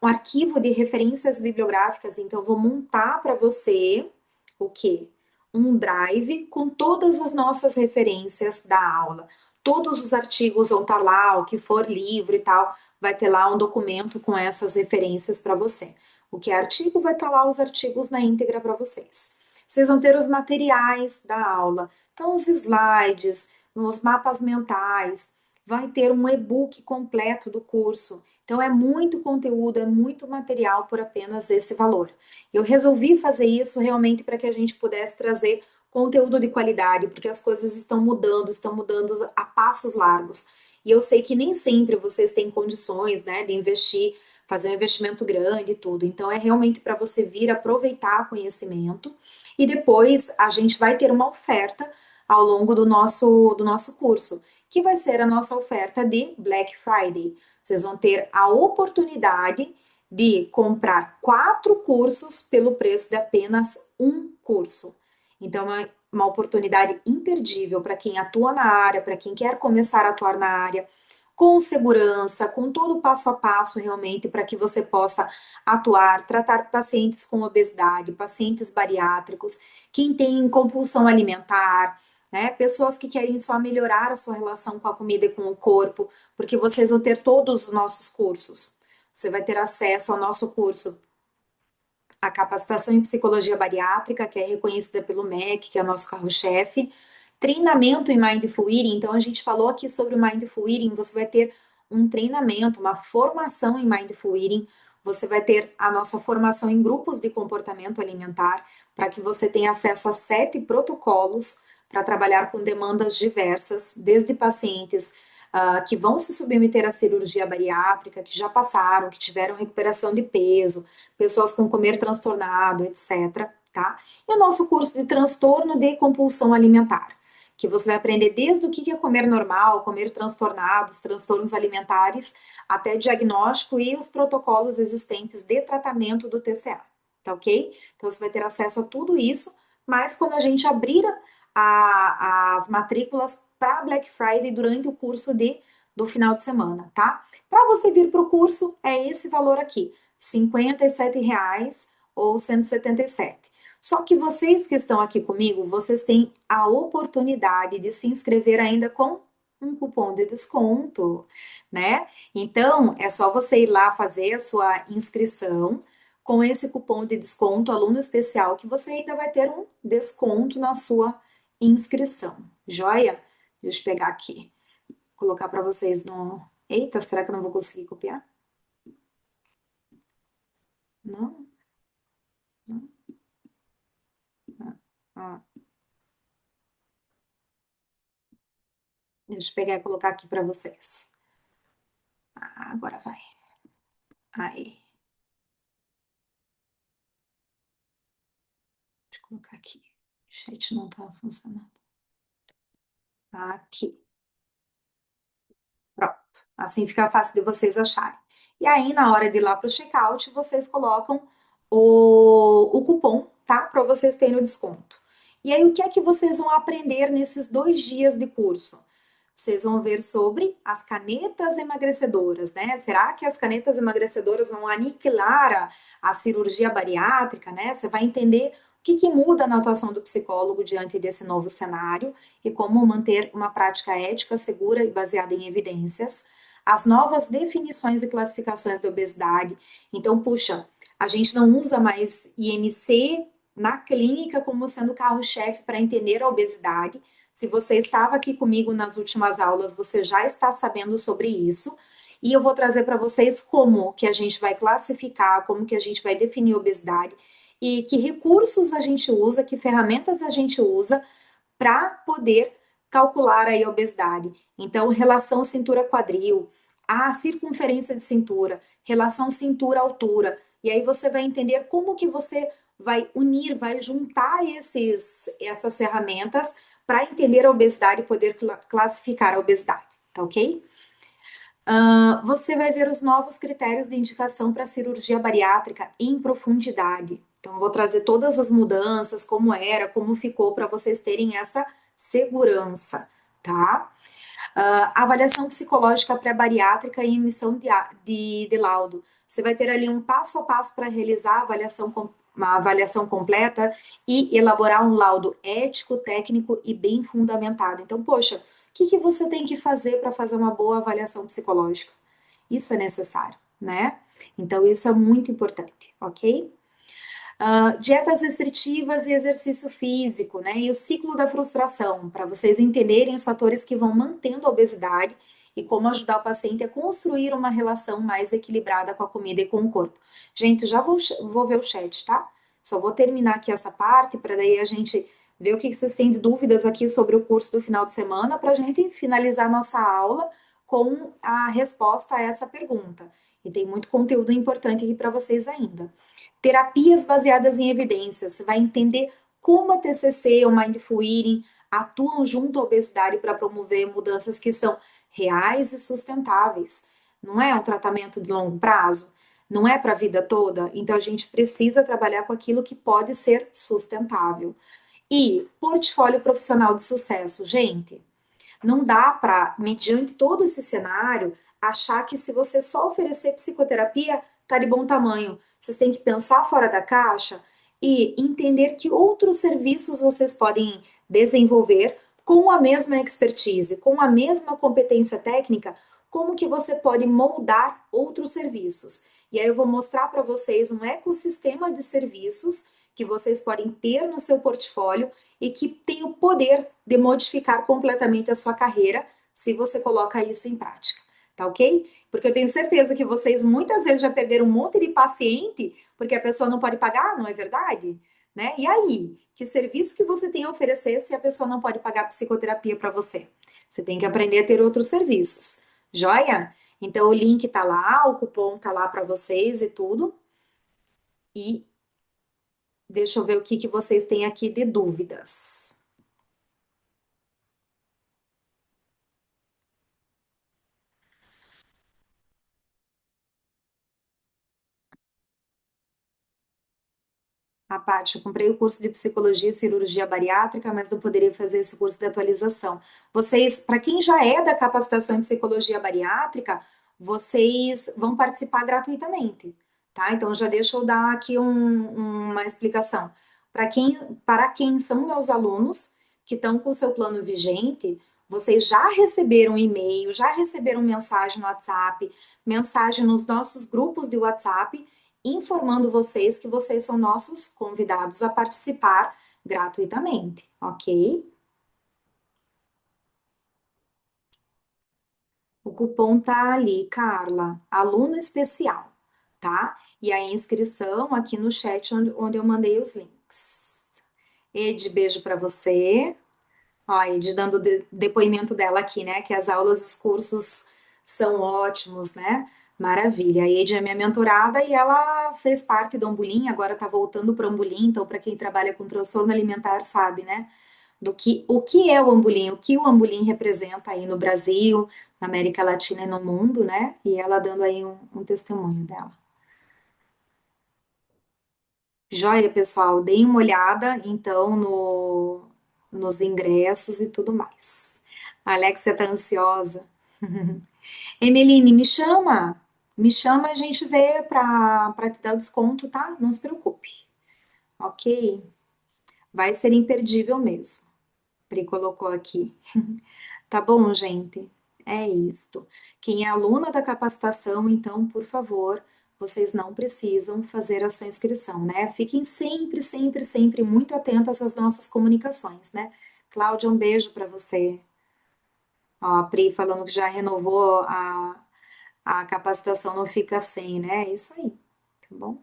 um arquivo de referências bibliográficas, então eu vou montar para você o quê? Um drive com todas as nossas referências da aula. Todos os artigos vão estar lá, o que for livro e tal, vai ter lá um documento com essas referências para você. O que é artigo, vai estar lá os artigos na íntegra para vocês. Vocês vão ter os materiais da aula, então os slides, os mapas mentais, vai ter um e-book completo do curso. Então é muito conteúdo, é muito material por apenas esse valor. Eu resolvi fazer isso realmente para que a gente pudesse trazer conteúdo de qualidade, porque as coisas estão mudando a passos largos. E eu sei que nem sempre vocês têm condições, né, de investir, fazer um investimento grande e tudo. Então, é realmente para você vir aproveitar conhecimento e depois a gente vai ter uma oferta ao longo do nosso curso, que vai ser a nossa oferta de Black Friday. Vocês vão ter a oportunidade de comprar 4 cursos pelo preço de apenas um curso. Então, é uma oportunidade imperdível para quem atua na área, para quem quer começar a atuar na área, com segurança, com todo o passo a passo realmente, para que você possa atuar, tratar pacientes com obesidade, pacientes bariátricos, quem tem compulsão alimentar, né? Pessoas que querem só melhorar a sua relação com a comida e com o corpo, porque vocês vão ter todos os nossos cursos. Você vai ter acesso ao nosso curso, a capacitação em psicologia bariátrica, que é reconhecida pelo MEC, que é o nosso carro-chefe, treinamento em Mindful Eating. Então, a gente falou aqui sobre o Mindful Eating, você vai ter um treinamento, uma formação em Mindful Eating, você vai ter a nossa formação em grupos de comportamento alimentar, para que você tenha acesso a 7 protocolos para trabalhar com demandas diversas, desde pacientes que vão se submeter à cirurgia bariátrica, que já passaram, que tiveram recuperação de peso, pessoas com comer transtornado, etc. Tá? E o nosso curso de transtorno de compulsão alimentar, que você vai aprender desde o que é comer normal, comer transtornado, os transtornos alimentares, até diagnóstico e os protocolos existentes de tratamento do TCA, tá ok? Então você vai ter acesso a tudo isso, mas quando a gente abrir as matrículas para Black Friday durante o curso do final de semana, tá? Para você vir para o curso, é esse valor aqui, R$ 57 ou 177. Só que vocês que estão aqui comigo, vocês têm a oportunidade de se inscrever ainda com um cupom de desconto, né? Então, é só você ir lá fazer a sua inscrição com esse cupom de desconto, aluno especial, que você ainda vai ter um desconto na sua inscrição. Joia? Deixa eu pegar aqui, colocar para vocês no. Eita, será que eu não vou conseguir copiar? Não, não. Ah, deixa eu pegar e colocar aqui para vocês. Agora vai. Aí, deixa eu colocar aqui. O chat não tá funcionando. Aqui. Pronto. Assim fica fácil de vocês acharem. E aí, na hora de ir lá para o checkout, vocês colocam o cupom, tá? Para vocês terem o desconto. E aí, o que é que vocês vão aprender nesses 2 dias de curso? Vocês vão ver sobre as canetas emagrecedoras, né? Será que as canetas emagrecedoras vão aniquilar a cirurgia bariátrica, né? Você vai entender o que muda na atuação do psicólogo diante desse novo cenário e como manter uma prática ética, segura e baseada em evidências. As novas definições e classificações da obesidade. Então, puxa, a gente não usa mais IMC na clínica como sendo carro-chefe para entender a obesidade. Se você estava aqui comigo nas últimas aulas, você já está sabendo sobre isso. E eu vou trazer para vocês como que a gente vai classificar, como que a gente vai definir obesidade e que recursos a gente usa, que ferramentas a gente usa para poder calcular aí a obesidade. Então, relação cintura-quadril, a circunferência de cintura, relação cintura-altura. E aí você vai entender como que você vai unir, vai juntar essas ferramentas para entender a obesidade e poder classificar a obesidade, tá ok? Você vai ver os novos critérios de indicação para cirurgia bariátrica em profundidade. Então, vou trazer todas as mudanças, como era, como ficou, para vocês terem essa segurança, tá? Avaliação psicológica pré-bariátrica e emissão de laudo. Você vai ter ali um passo a passo para realizar uma avaliação completa e elaborar um laudo ético, técnico e bem fundamentado. Então, poxa, o que você tem que fazer para fazer uma boa avaliação psicológica? Isso é necessário, né? Então, isso é muito importante, ok? Dietas restritivas e exercício físico, né? E o ciclo da frustração, para vocês entenderem os fatores que vão mantendo a obesidade e como ajudar o paciente a construir uma relação mais equilibrada com a comida e com o corpo. Gente, já vou ver o chat, tá? Só vou terminar aqui essa parte para daí a gente ver o que vocês têm de dúvidas aqui sobre o curso do final de semana para a gente finalizar nossa aula com a resposta a essa pergunta. E tem muito conteúdo importante aqui para vocês ainda. Terapias baseadas em evidências. Você vai entender como a TCC ou Mindful Eating atuam junto à obesidade para promover mudanças que são reais e sustentáveis. Não é um tratamento de longo prazo, não é para a vida toda, então a gente precisa trabalhar com aquilo que pode ser sustentável. E portfólio profissional de sucesso, gente, não dá para, mediante todo esse cenário, achar que se você só oferecer psicoterapia, tá de bom tamanho. Vocês têm que pensar fora da caixa e entender que outros serviços vocês podem desenvolver com a mesma expertise, com a mesma competência técnica, como que você pode moldar outros serviços. E aí eu vou mostrar para vocês um ecossistema de serviços que vocês podem ter no seu portfólio e que tem o poder de modificar completamente a sua carreira se você coloca isso em prática, tá ok? Porque eu tenho certeza que vocês muitas vezes já perderam um monte de paciente porque a pessoa não pode pagar, não é verdade? Né? E aí, que serviço que você tem a oferecer se a pessoa não pode pagar psicoterapia para você? Você tem que aprender a ter outros serviços, joia? Então o link tá lá, o cupom tá lá para vocês e tudo. E deixa eu ver o que que vocês têm aqui de dúvidas. A Paty, eu comprei o curso de psicologia e cirurgia bariátrica, mas não poderia fazer esse curso de atualização. Vocês, para quem já é da capacitação em psicologia bariátrica, vocês vão participar gratuitamente, tá? Então já deixa eu dar aqui uma explicação. Para quem são meus alunos que estão com o seu plano vigente, vocês já receberam e-mail, já receberam mensagem no WhatsApp, mensagem nos nossos grupos de WhatsApp informando vocês que vocês são nossos convidados a participar gratuitamente, ok? O cupom tá ali, Carla, aluno especial, tá? E a inscrição aqui no chat onde eu mandei os links. Ed, beijo para você. Ó, a Ed dando depoimento dela aqui, né? Que as aulas, os cursos são ótimos, né? Maravilha. A Ed é minha mentorada e ela fez parte do Ambulim, agora tá voltando para o Ambulim, então para quem trabalha com transtorno alimentar sabe, né? Do que o que é o Ambulim, o que o Ambulim representa aí no Brasil, na América Latina e no mundo, né? E ela dando aí um testemunho dela. Joia, pessoal, deem uma olhada então nos ingressos e tudo mais. A Alexia tá ansiosa. Emeline, me chama, a gente vê para te dar o desconto, tá? Não se preocupe, ok? Vai ser imperdível mesmo. Pri colocou aqui. Tá bom, gente? É isto. Quem é aluna da capacitação, então, por favor, vocês não precisam fazer a sua inscrição, né? Fiquem sempre, sempre, sempre muito atentas às nossas comunicações, né? Cláudia, um beijo para você. Ó, a Pri falando que já renovou a capacitação, não fica sem, né? É isso aí, tá bom?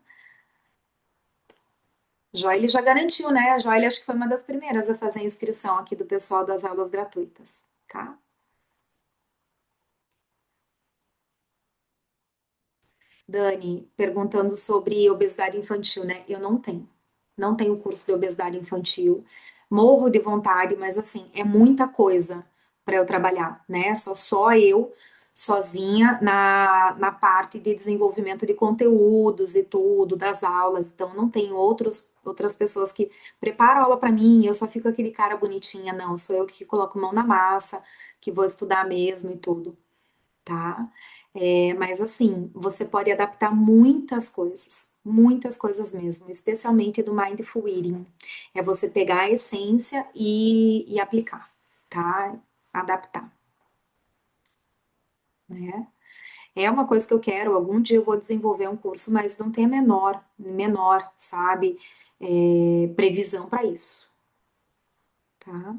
Joelle já garantiu, né? A Joelle acho que foi uma das primeiras a fazer a inscrição aqui do pessoal das aulas gratuitas, tá? Dani, perguntando sobre obesidade infantil, né? Eu não tenho. Não tenho curso de obesidade infantil. Morro de vontade, mas assim, é muita coisa para eu trabalhar, né? Só eu sozinha na parte de desenvolvimento de conteúdos e tudo, das aulas. Então, não tenho outras pessoas que preparam a aula para mim, eu só fico aquele cara bonitinha, não. Sou eu que coloco mão na massa, que vou estudar mesmo e tudo, tá? É, mas assim, você pode adaptar muitas coisas mesmo, especialmente do Mindful Eating. É você pegar a essência e aplicar, tá? Adaptar, né? É uma coisa que eu quero, algum dia eu vou desenvolver um curso, mas não tem a menor, sabe, previsão para isso, tá?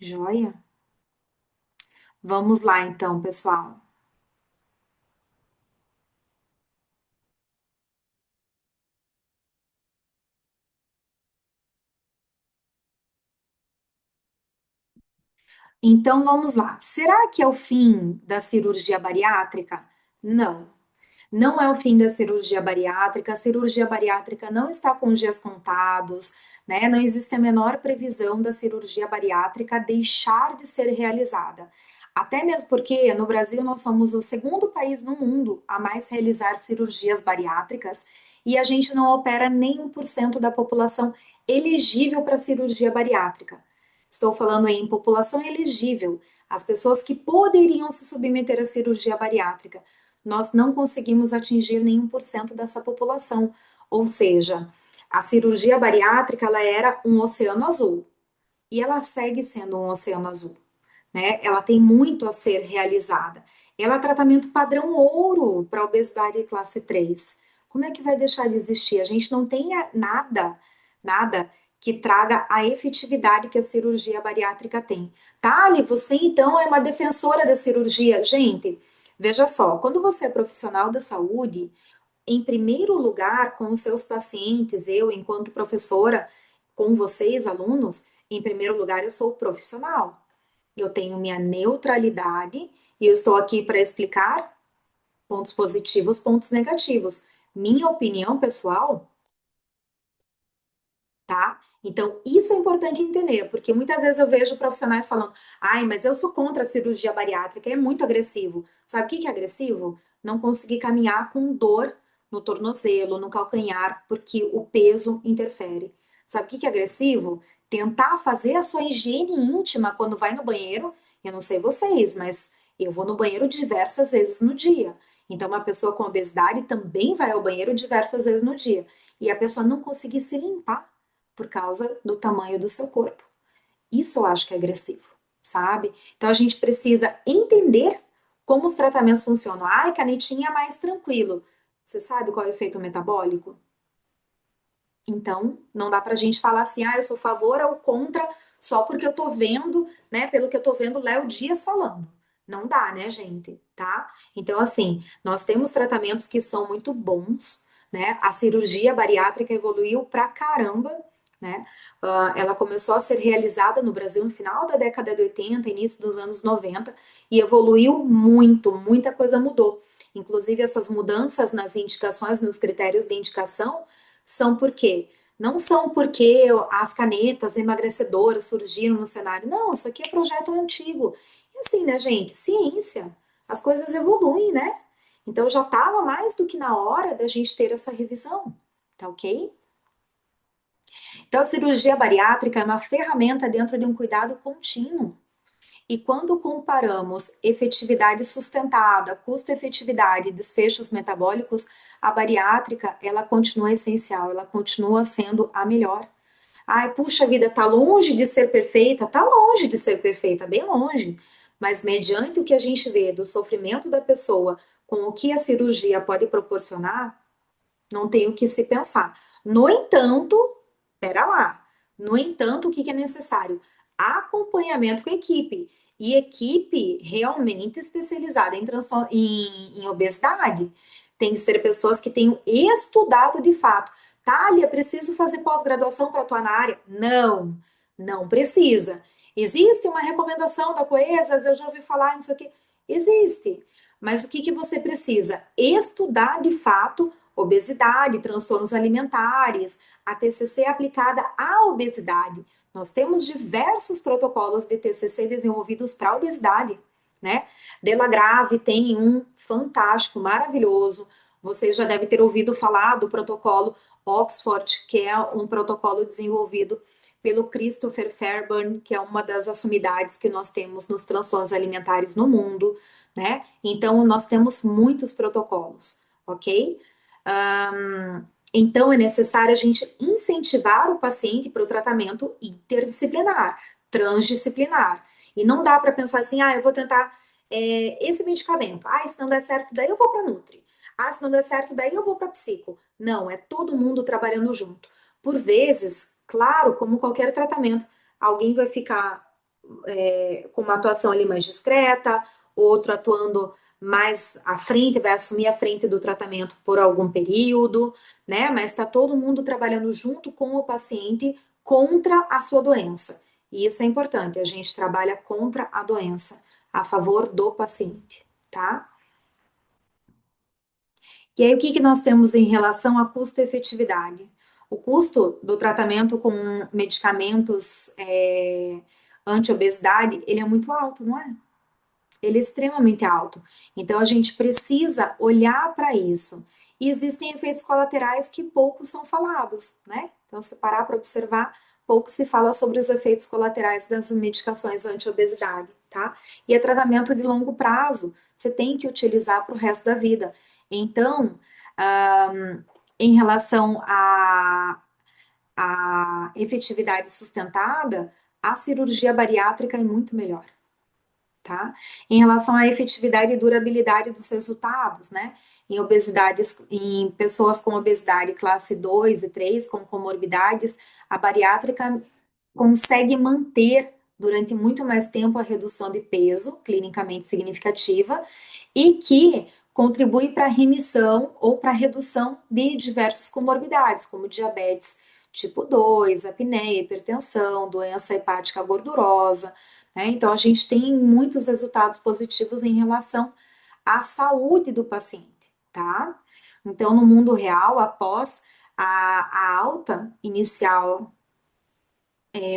Joia? Vamos lá então, pessoal. Então vamos lá. Será que é o fim da cirurgia bariátrica? Não. Não é o fim da cirurgia bariátrica. A cirurgia bariátrica não está com dias contados, né? Não existe a menor previsão da cirurgia bariátrica deixar de ser realizada. Até mesmo porque no Brasil nós somos o segundo país no mundo a mais realizar cirurgias bariátricas e a gente não opera nem 1% da população elegível para cirurgia bariátrica. Estou falando aí em população elegível, as pessoas que poderiam se submeter à cirurgia bariátrica. Nós não conseguimos atingir nem 1% dessa população. Ou seja, a cirurgia bariátrica ela era um oceano azul e ela segue sendo um oceano azul, né? Ela tem muito a ser realizada. Ela é tratamento padrão ouro para obesidade classe 3. Como é que vai deixar de existir? A gente não tem nada que traga a efetividade que a cirurgia bariátrica tem. Tali, você então é uma defensora da cirurgia. Gente, veja só, quando você é profissional da saúde, em primeiro lugar, com os seus pacientes, eu, enquanto professora, com vocês, alunos, em primeiro lugar, eu sou profissional. Eu tenho minha neutralidade e eu estou aqui para explicar pontos positivos, pontos negativos. Minha opinião pessoal, tá? Então, isso é importante entender, porque muitas vezes eu vejo profissionais falando: ai, mas eu sou contra a cirurgia bariátrica, é muito agressivo. Sabe o que é agressivo? Não conseguir caminhar com dor no tornozelo, no calcanhar, porque o peso interfere. Sabe o que é agressivo? Tentar fazer a sua higiene íntima quando vai no banheiro. Eu não sei vocês, mas eu vou no banheiro diversas vezes no dia. Então, uma pessoa com obesidade também vai ao banheiro diversas vezes no dia. E a pessoa não conseguir se limpar por causa do tamanho do seu corpo. Isso eu acho que é agressivo, sabe? Então a gente precisa entender como os tratamentos funcionam. Ai, canetinha é mais tranquilo. Você sabe qual é o efeito metabólico? Então, não dá pra gente falar assim, ah, eu sou a favor ou contra só porque eu tô vendo, né, pelo que eu tô vendo Léo Dias falando. Não dá, né, gente, tá? Então, assim, nós temos tratamentos que são muito bons, né? A cirurgia bariátrica evoluiu pra caramba, né? Ela começou a ser realizada no Brasil no final da década de 80, início dos anos 90, e evoluiu muito, muita coisa mudou. Inclusive, essas mudanças nas indicações, nos critérios de indicação, são por quê? Não são porque as canetas emagrecedoras surgiram no cenário. Não, isso aqui é projeto antigo. E assim, né, gente? Ciência. As coisas evoluem, né? Então já estava mais do que na hora da gente ter essa revisão. Tá ok? Então a cirurgia bariátrica é uma ferramenta dentro de um cuidado contínuo. E quando comparamos efetividade sustentada, custo-efetividade e desfechos metabólicos, a bariátrica, ela continua essencial, ela continua sendo a melhor. Ai, puxa vida, tá longe de ser perfeita? Tá longe de ser perfeita, bem longe. Mas mediante o que a gente vê do sofrimento da pessoa com o que a cirurgia pode proporcionar, não tem o que se pensar. No entanto, pera lá. No entanto, o que é necessário? Acompanhamento com a equipe. E equipe realmente especializada em obesidade. Tem que ser pessoas que tenham estudado de fato. Thalia, preciso fazer pós-graduação para atuar na área? Não, não precisa. Existe uma recomendação da Coesas, eu já ouvi falar, não sei o quê. Existe. Mas o que você precisa? Estudar de fato obesidade, transtornos alimentares, a TCC aplicada à obesidade. Nós temos diversos protocolos de TCC desenvolvidos para obesidade, né? Delagrave tem um fantástico, maravilhoso. Vocês já devem ter ouvido falar do protocolo Oxford, que é um protocolo desenvolvido pelo Christopher Fairburn, que é uma das assumidades que nós temos nos transtornos alimentares no mundo, né? Então, nós temos muitos protocolos, ok? Então, é necessário a gente incentivar o paciente para o tratamento interdisciplinar, transdisciplinar. E não dá para pensar assim, ah, eu vou tentar esse medicamento. Ah, se não der certo, daí eu vou para Nutri. Ah, se não der certo, daí eu vou para Psico. Não, é todo mundo trabalhando junto. Por vezes, claro, como qualquer tratamento, alguém vai ficar com uma atuação ali mais discreta, outro atuando mais à frente, vai assumir a frente do tratamento por algum período, né? Mas está todo mundo trabalhando junto com o paciente contra a sua doença. E isso é importante, a gente trabalha contra a doença, a favor do paciente, tá? E aí, o que que nós temos em relação a custo-efetividade? O custo do tratamento com medicamentos anti-obesidade, ele é muito alto, não é? Ele é extremamente alto. Então, a gente precisa olhar para isso. E existem efeitos colaterais que poucos são falados, né? Então, se parar para observar, pouco se fala sobre os efeitos colaterais das medicações anti-obesidade, tá? E é tratamento de longo prazo, você tem que utilizar para o resto da vida. Então, em relação à efetividade sustentada, a cirurgia bariátrica é muito melhor, tá? Em relação à efetividade e durabilidade dos resultados, né? Em obesidades, em pessoas com obesidade classe 2 e 3 com comorbidades, a bariátrica consegue manter durante muito mais tempo a redução de peso, clinicamente significativa, e que contribui para a remissão ou para a redução de diversas comorbidades, como diabetes tipo 2, apneia, hipertensão, doença hepática gordurosa, né? Então, a gente tem muitos resultados positivos em relação à saúde do paciente, tá? Então, no mundo real, após a alta inicial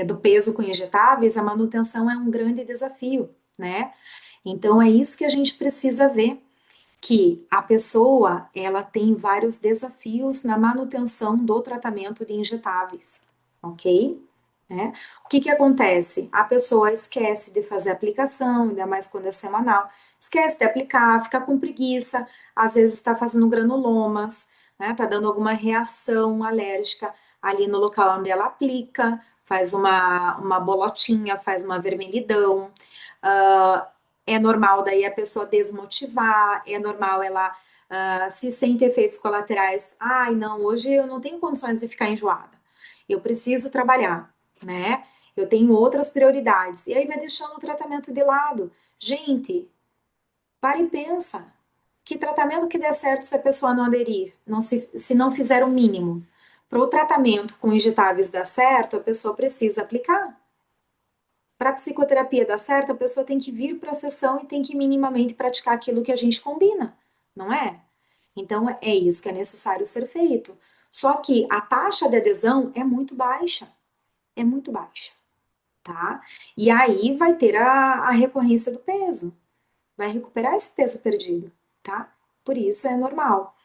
do peso com injetáveis, a manutenção é um grande desafio, né? Então, é isso que a gente precisa ver, que a pessoa, ela tem vários desafios na manutenção do tratamento de injetáveis, ok? Né? O que que acontece? A pessoa esquece de fazer a aplicação, ainda mais quando é semanal, esquece de aplicar, fica com preguiça, às vezes está fazendo granulomas, né? Tá dando alguma reação alérgica ali no local onde ela aplica, faz uma bolotinha, faz uma vermelhidão. Ah, é normal daí a pessoa desmotivar, é normal ela se sente efeitos colaterais. Ai, não, hoje eu não tenho condições de ficar enjoada. Eu preciso trabalhar, né? Eu tenho outras prioridades. E aí vai deixando o tratamento de lado. Gente, para e pensa. Que tratamento que der certo se a pessoa não aderir, se não fizer o mínimo? Para o tratamento com injetáveis dar certo, a pessoa precisa aplicar. Para a psicoterapia dar certo, a pessoa tem que vir para a sessão e tem que minimamente praticar aquilo que a gente combina, não é? Então é isso que é necessário ser feito. Só que a taxa de adesão é muito baixa, tá? E aí vai ter a recorrência do peso, vai recuperar esse peso perdido, tá? Por isso é normal.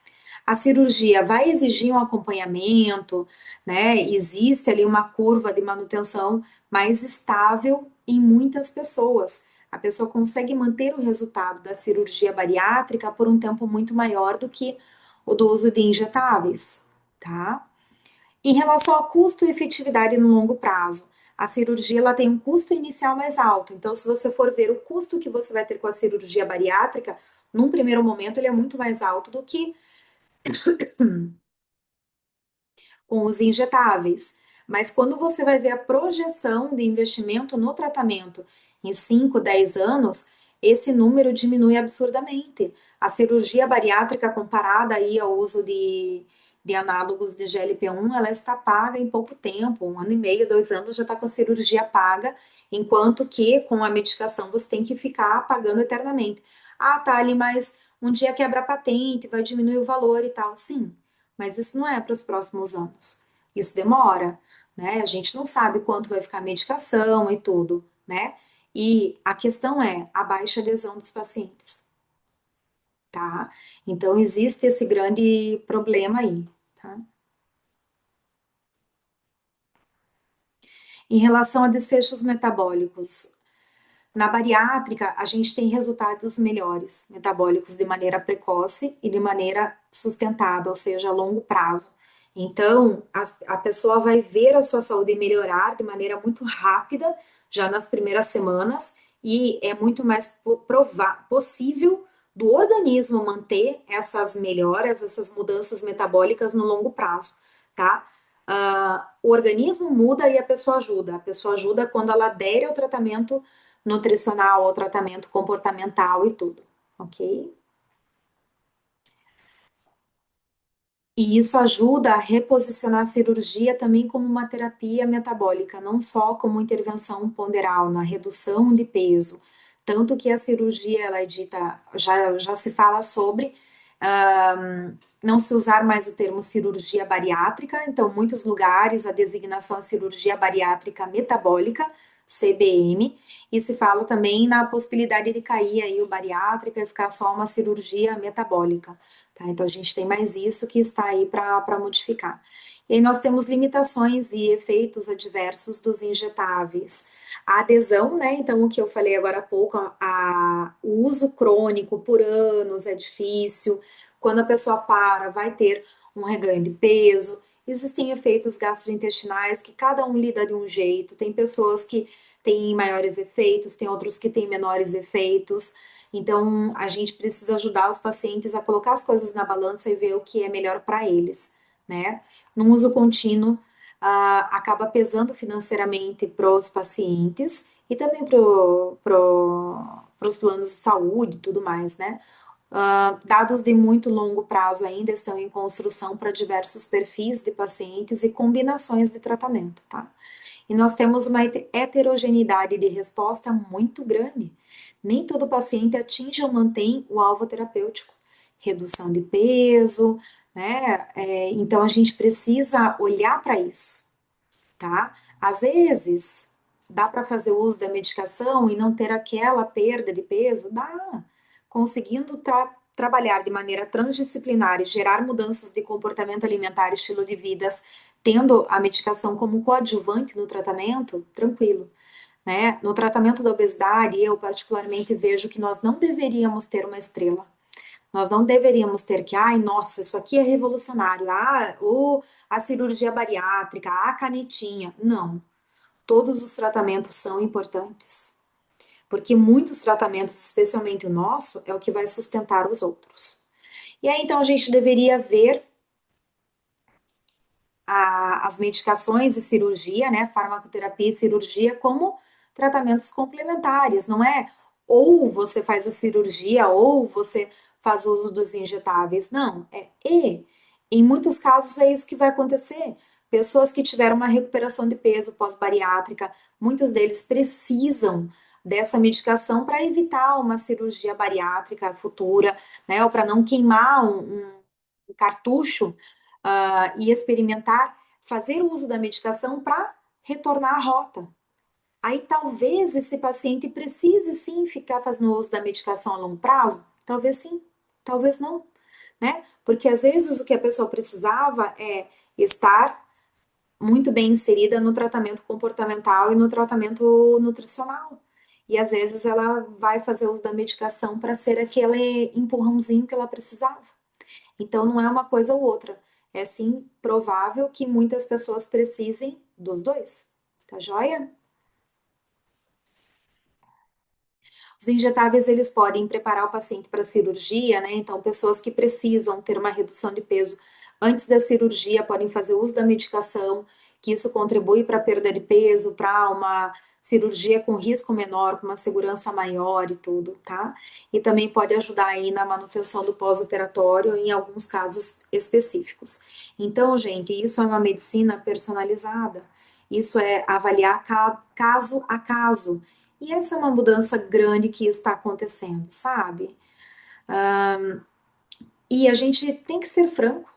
A cirurgia vai exigir um acompanhamento, né? Existe ali uma curva de manutenção mais estável em muitas pessoas. A pessoa consegue manter o resultado da cirurgia bariátrica por um tempo muito maior do que o do uso de injetáveis, tá? Em relação a custo e efetividade no longo prazo, a cirurgia ela tem um custo inicial mais alto. Então, se você for ver o custo que você vai ter com a cirurgia bariátrica, num primeiro momento ele é muito mais alto do que com os injetáveis. Mas quando você vai ver a projeção de investimento no tratamento em 5, 10 anos, esse número diminui absurdamente. A cirurgia bariátrica comparada aí ao uso de análogos de GLP-1, ela está paga em pouco tempo, 1 ano e meio, 2 anos já está com a cirurgia paga, enquanto que com a medicação você tem que ficar pagando eternamente. Ah, tá ali, mas um dia quebra a patente, vai diminuir o valor e tal. Sim, mas isso não é para os próximos anos. Isso demora, né? A gente não sabe quanto vai ficar a medicação e tudo, né? E a questão é a baixa adesão dos pacientes, tá? Então existe esse grande problema aí, tá? Em relação a desfechos metabólicos, na bariátrica a gente tem resultados melhores metabólicos de maneira precoce e de maneira sustentada, ou seja, a longo prazo. Então, a pessoa vai ver a sua saúde melhorar de maneira muito rápida, já nas primeiras semanas, e é muito mais possível do organismo manter essas melhoras, essas mudanças metabólicas no longo prazo, tá? O organismo muda e a pessoa ajuda. A pessoa ajuda quando ela adere ao tratamento nutricional, ao tratamento comportamental e tudo, ok? E isso ajuda a reposicionar a cirurgia também como uma terapia metabólica, não só como intervenção ponderal na redução de peso. Tanto que a cirurgia, ela é dita, já se fala sobre não se usar mais o termo cirurgia bariátrica, então, muitos lugares a designação é cirurgia bariátrica metabólica, CBM, e se fala também na possibilidade de cair aí o bariátrica e ficar só uma cirurgia metabólica. Tá? Então, a gente tem mais isso que está aí para modificar. E aí nós temos limitações e efeitos adversos dos injetáveis. A adesão, né? Então, o que eu falei agora há pouco, o uso crônico por anos é difícil. Quando a pessoa para, vai ter um reganho de peso. Existem efeitos gastrointestinais que cada um lida de um jeito. Tem pessoas que têm maiores efeitos, tem outros que têm menores efeitos. Então, a gente precisa ajudar os pacientes a colocar as coisas na balança e ver o que é melhor para eles, né? No uso contínuo, acaba pesando financeiramente para os pacientes e também para os planos de saúde e tudo mais, né? Dados de muito longo prazo ainda estão em construção para diversos perfis de pacientes e combinações de tratamento, tá? E nós temos uma heterogeneidade de resposta muito grande. Nem todo paciente atinge ou mantém o alvo terapêutico. Redução de peso, né? Então a gente precisa olhar para isso, tá? Às vezes dá para fazer uso da medicação e não ter aquela perda de peso? Dá. Conseguindo trabalhar de maneira transdisciplinar e gerar mudanças de comportamento alimentar e estilo de vida, tendo a medicação como coadjuvante no tratamento, tranquilo. Né? No tratamento da obesidade, eu particularmente vejo que nós não deveríamos ter uma estrela. Nós não deveríamos ter que, ai, nossa, isso aqui é revolucionário, a cirurgia bariátrica, a canetinha. Não, todos os tratamentos são importantes, porque muitos tratamentos, especialmente o nosso, é o que vai sustentar os outros. E aí, então, a gente deveria ver as medicações e cirurgia, né, farmacoterapia e cirurgia como tratamentos complementares, não é ou você faz a cirurgia ou você faz uso dos injetáveis, não, é e. Em muitos casos é isso que vai acontecer. Pessoas que tiveram uma recuperação de peso pós-bariátrica, muitos deles precisam dessa medicação para evitar uma cirurgia bariátrica futura, né, ou para não queimar um cartucho e experimentar fazer uso da medicação para retornar à rota. Aí talvez esse paciente precise sim ficar fazendo uso da medicação a longo prazo? Talvez sim, talvez não, né? Porque às vezes o que a pessoa precisava é estar muito bem inserida no tratamento comportamental e no tratamento nutricional. E às vezes ela vai fazer uso da medicação para ser aquele empurrãozinho que ela precisava. Então, não é uma coisa ou outra. É sim provável que muitas pessoas precisem dos dois. Tá joia? Os injetáveis, eles podem preparar o paciente para a cirurgia, né? Então, pessoas que precisam ter uma redução de peso antes da cirurgia podem fazer uso da medicação, que isso contribui para a perda de peso, para uma cirurgia com risco menor, com uma segurança maior e tudo, tá? E também pode ajudar aí na manutenção do pós-operatório em alguns casos específicos. Então, gente, isso é uma medicina personalizada. Isso é avaliar caso a caso. E essa é uma mudança grande que está acontecendo, sabe? E a gente tem que ser franco,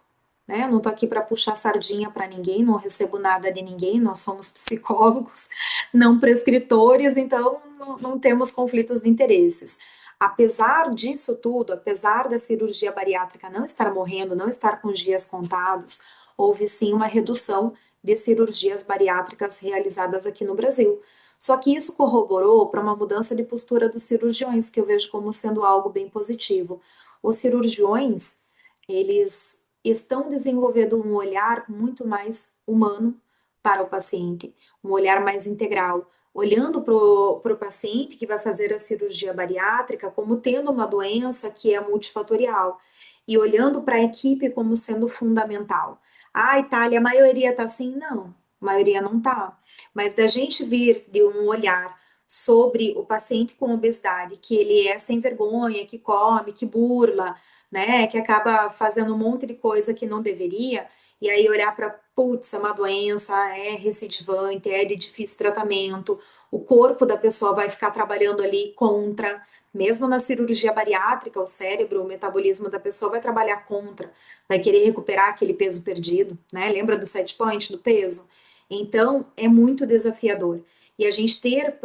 né? Eu não tô aqui para puxar sardinha para ninguém, não recebo nada de ninguém, nós somos psicólogos, não prescritores, então não temos conflitos de interesses. Apesar disso tudo, apesar da cirurgia bariátrica não estar morrendo, não estar com os dias contados, houve sim uma redução de cirurgias bariátricas realizadas aqui no Brasil. Só que isso corroborou para uma mudança de postura dos cirurgiões, que eu vejo como sendo algo bem positivo. Os cirurgiões, eles estão desenvolvendo um olhar muito mais humano para o paciente, um olhar mais integral, olhando para o paciente que vai fazer a cirurgia bariátrica como tendo uma doença que é multifatorial e olhando para a equipe como sendo fundamental. Ah, Itália, a maioria está assim? Não, a maioria não está. Mas da gente vir de um olhar sobre o paciente com obesidade, que ele é sem vergonha, que come, que burla, né, que acaba fazendo um monte de coisa que não deveria, e aí olhar para, putz, é uma doença, é recidivante, é de difícil tratamento, o corpo da pessoa vai ficar trabalhando ali contra, mesmo na cirurgia bariátrica, o cérebro, o metabolismo da pessoa vai trabalhar contra, vai querer recuperar aquele peso perdido, né? Lembra do set point do peso? Então, é muito desafiador. E a gente ter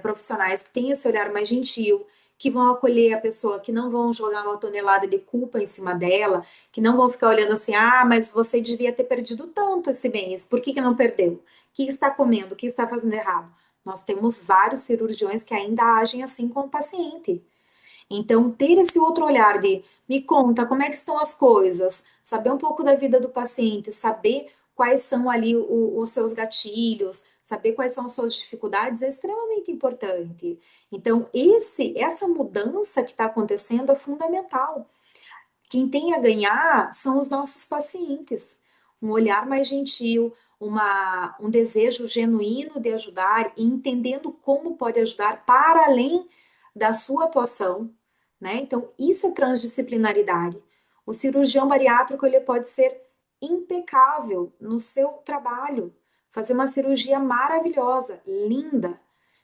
profissionais que têm esse olhar mais gentil, que vão acolher a pessoa, que não vão jogar uma tonelada de culpa em cima dela, que não vão ficar olhando assim, ah, mas você devia ter perdido tanto esse mês, por que que não perdeu? O que está comendo? O que está fazendo errado? Nós temos vários cirurgiões que ainda agem assim com o paciente. Então, ter esse outro olhar de me conta como é que estão as coisas, saber um pouco da vida do paciente, saber quais são ali os seus gatilhos, saber quais são as suas dificuldades é extremamente importante. Então, essa mudança que está acontecendo é fundamental. Quem tem a ganhar são os nossos pacientes. Um olhar mais gentil, um desejo genuíno de ajudar e entendendo como pode ajudar para além da sua atuação, né? Então, isso é transdisciplinaridade. O cirurgião bariátrico ele pode ser impecável no seu trabalho, fazer uma cirurgia maravilhosa, linda.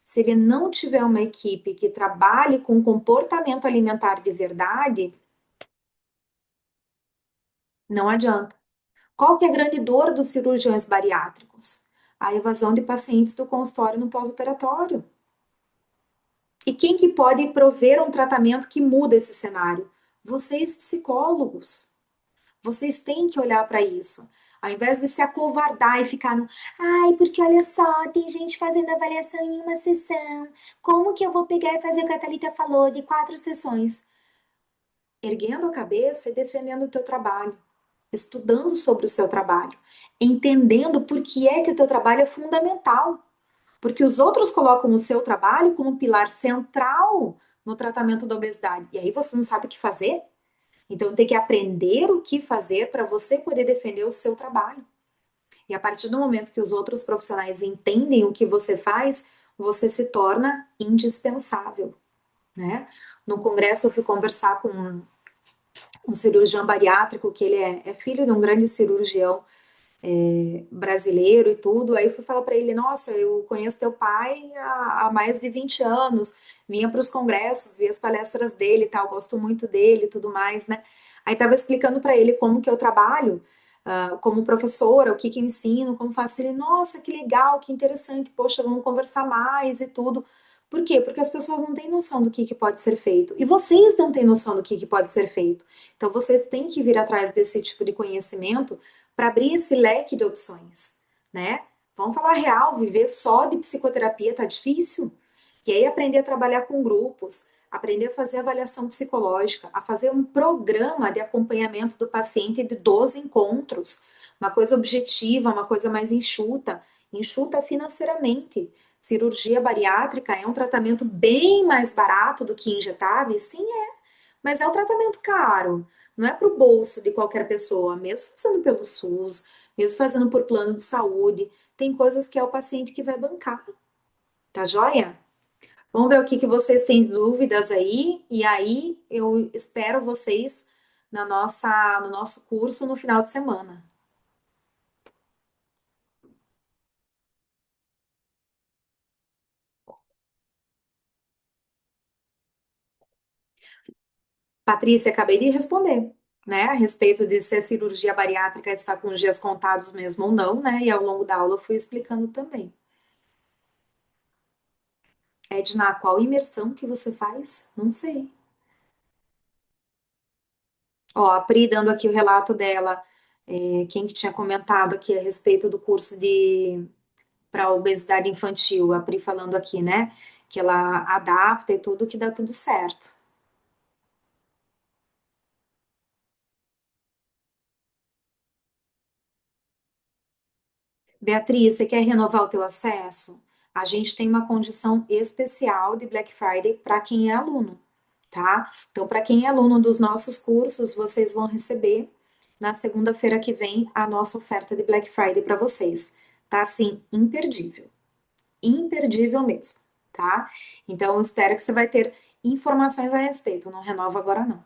Se ele não tiver uma equipe que trabalhe com comportamento alimentar de verdade, não adianta. Qual que é a grande dor dos cirurgiões bariátricos? A evasão de pacientes do consultório no pós-operatório. E quem que pode prover um tratamento que muda esse cenário? Vocês, psicólogos. Vocês têm que olhar para isso. Ao invés de se acovardar e ficar no, ai, porque olha só, tem gente fazendo avaliação em uma sessão. Como que eu vou pegar e fazer o que a Thalita falou de 4 sessões? Erguendo a cabeça e defendendo o teu trabalho, estudando sobre o seu trabalho, entendendo por que é que o teu trabalho é fundamental, porque os outros colocam o seu trabalho como um pilar central no tratamento da obesidade, e aí você não sabe o que fazer? Então tem que aprender o que fazer para você poder defender o seu trabalho. E a partir do momento que os outros profissionais entendem o que você faz, você se torna indispensável, né? No congresso eu fui conversar com um cirurgião bariátrico, que ele é filho de um grande cirurgião brasileiro e tudo. Aí eu fui falar para ele: Nossa, eu conheço teu pai há mais de 20 anos, vinha para os congressos, via as palestras dele e tal, gosto muito dele e tudo mais, né? Aí tava explicando para ele como que eu trabalho. Como professora, o que que eu ensino, como faço. Ele, nossa, que legal, que interessante, poxa, vamos conversar mais e tudo. Por quê? Porque as pessoas não têm noção do que pode ser feito. E vocês não têm noção do que pode ser feito. Então, vocês têm que vir atrás desse tipo de conhecimento para abrir esse leque de opções, né? Vamos falar real, viver só de psicoterapia tá difícil. E aí aprender a trabalhar com grupos, aprender a fazer avaliação psicológica, a fazer um programa de acompanhamento do paciente de 12 encontros, uma coisa objetiva, uma coisa mais enxuta, enxuta financeiramente. Cirurgia bariátrica é um tratamento bem mais barato do que injetáveis, sim, mas é um tratamento caro. Não é para o bolso de qualquer pessoa, mesmo fazendo pelo SUS, mesmo fazendo por plano de saúde. Tem coisas que é o paciente que vai bancar, tá joia? Vamos ver o que que vocês têm dúvidas aí, e aí eu espero vocês no nosso curso no final de semana. Patrícia, acabei de responder, né, a respeito de se a cirurgia bariátrica está com os dias contados mesmo ou não, né, e ao longo da aula eu fui explicando também. Edna, qual imersão que você faz? Não sei. Ó, a Pri dando aqui o relato dela, quem que tinha comentado aqui a respeito do curso de para obesidade infantil, a Pri falando aqui, né? Que ela adapta e tudo, que dá tudo certo. Beatriz, você quer renovar o teu acesso? A gente tem uma condição especial de Black Friday para quem é aluno, tá? Então, para quem é aluno dos nossos cursos, vocês vão receber na segunda-feira que vem a nossa oferta de Black Friday para vocês. Tá assim, imperdível. Imperdível mesmo, tá? Então, espero que você vai ter informações a respeito. Não renova agora, não.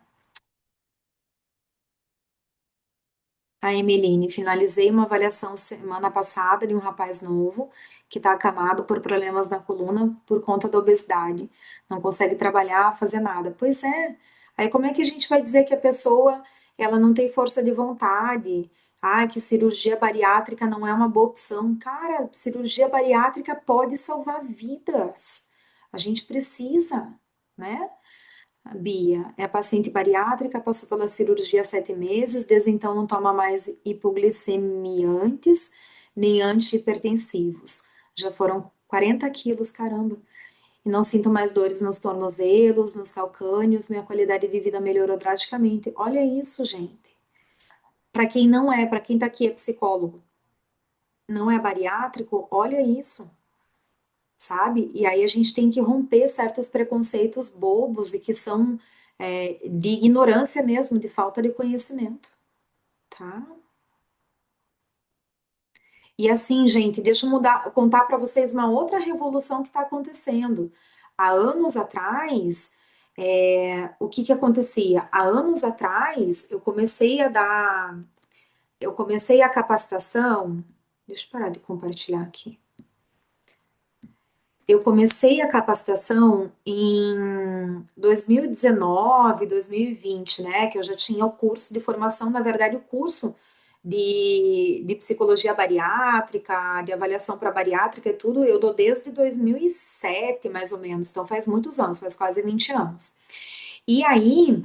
A Emeline, finalizei uma avaliação semana passada de um rapaz novo que está acamado por problemas na coluna por conta da obesidade. Não consegue trabalhar, fazer nada. Pois é. Aí como é que a gente vai dizer que a pessoa ela não tem força de vontade? Ah, que cirurgia bariátrica não é uma boa opção. Cara, cirurgia bariátrica pode salvar vidas. A gente precisa, né? A Bia é paciente bariátrica, passou pela cirurgia há 7 meses, desde então não toma mais hipoglicemiantes nem antihipertensivos. Já foram 40 quilos, caramba. E não sinto mais dores nos tornozelos, nos calcâneos, minha qualidade de vida melhorou drasticamente. Olha isso, gente. Para quem não é, para quem tá aqui é psicólogo, não é bariátrico, olha isso, sabe? E aí a gente tem que romper certos preconceitos bobos e que são de ignorância mesmo, de falta de conhecimento, tá? E assim, gente, deixa eu contar para vocês uma outra revolução que está acontecendo. Há anos atrás, o que que acontecia? Há anos atrás, eu comecei a capacitação. Deixa eu parar de compartilhar aqui. Eu comecei a capacitação em 2019, 2020, né? Que eu já tinha o curso de formação, na verdade, o curso de psicologia bariátrica, de avaliação para bariátrica e tudo, eu dou desde 2007, mais ou menos. Então faz muitos anos, faz quase 20 anos. E aí,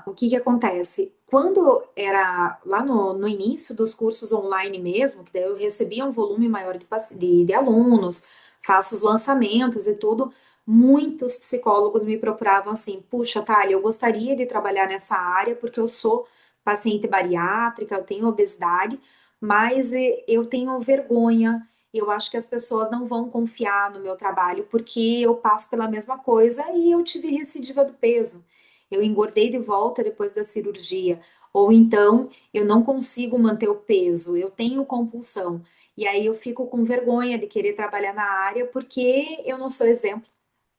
o que que acontece? Quando era lá no início dos cursos online mesmo, que daí eu recebia um volume maior de alunos, faço os lançamentos e tudo, muitos psicólogos me procuravam assim, puxa, Thalia, eu gostaria de trabalhar nessa área porque eu sou paciente bariátrica, eu tenho obesidade, mas eu tenho vergonha, eu acho que as pessoas não vão confiar no meu trabalho porque eu passo pela mesma coisa e eu tive recidiva do peso. Eu engordei de volta depois da cirurgia, ou então eu não consigo manter o peso, eu tenho compulsão. E aí eu fico com vergonha de querer trabalhar na área porque eu não sou exemplo,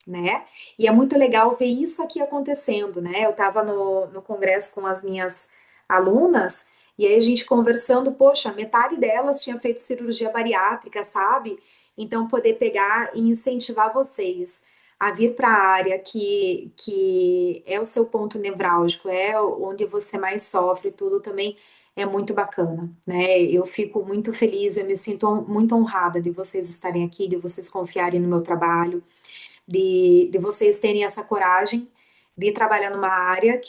né? E é muito legal ver isso aqui acontecendo, né? Eu estava no congresso com as minhas alunas e aí a gente conversando, poxa, metade delas tinha feito cirurgia bariátrica, sabe? Então poder pegar e incentivar vocês a vir para a área que é o seu ponto nevrálgico, é onde você mais sofre, tudo também é muito bacana, né? Eu fico muito feliz, eu me sinto muito honrada de vocês estarem aqui, de vocês confiarem no meu trabalho, de vocês terem essa coragem de trabalhar numa área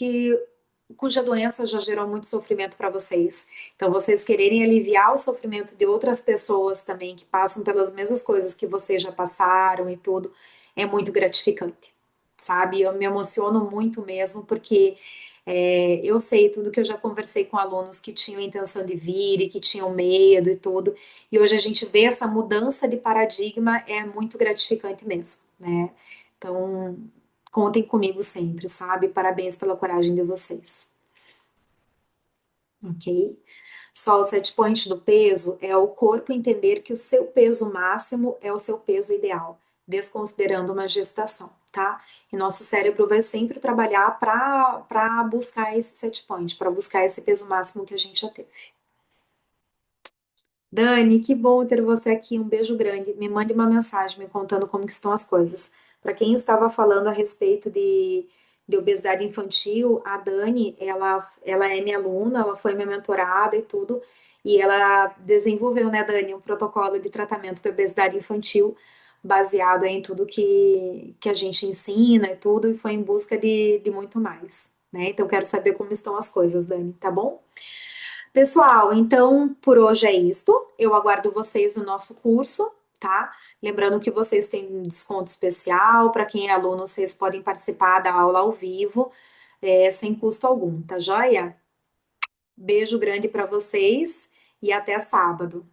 cuja doença já gerou muito sofrimento para vocês. Então, vocês quererem aliviar o sofrimento de outras pessoas também que passam pelas mesmas coisas que vocês já passaram e tudo, é muito gratificante, sabe? Eu me emociono muito mesmo porque eu sei tudo que eu já conversei com alunos que tinham intenção de vir e que tinham medo e tudo, e hoje a gente vê essa mudança de paradigma, é muito gratificante mesmo, né? Então, contem comigo sempre, sabe? Parabéns pela coragem de vocês, ok? Só o set point do peso é o corpo entender que o seu peso máximo é o seu peso ideal, desconsiderando uma gestação, tá? E nosso cérebro vai sempre trabalhar para buscar esse set point, para buscar esse peso máximo que a gente já teve. Dani, que bom ter você aqui. Um beijo grande. Me mande uma mensagem me contando como que estão as coisas. Para quem estava falando a respeito de obesidade infantil, a Dani, ela é minha aluna, ela foi minha mentorada e tudo, e ela desenvolveu, né, Dani, um protocolo de tratamento de obesidade infantil baseado em tudo que a gente ensina e tudo, e foi em busca de muito mais, né? Então, quero saber como estão as coisas, Dani, tá bom? Pessoal, então por hoje é isto. Eu aguardo vocês no nosso curso, tá? Lembrando que vocês têm um desconto especial. Para quem é aluno, vocês podem participar da aula ao vivo, sem custo algum, tá joia? Beijo grande para vocês e até sábado.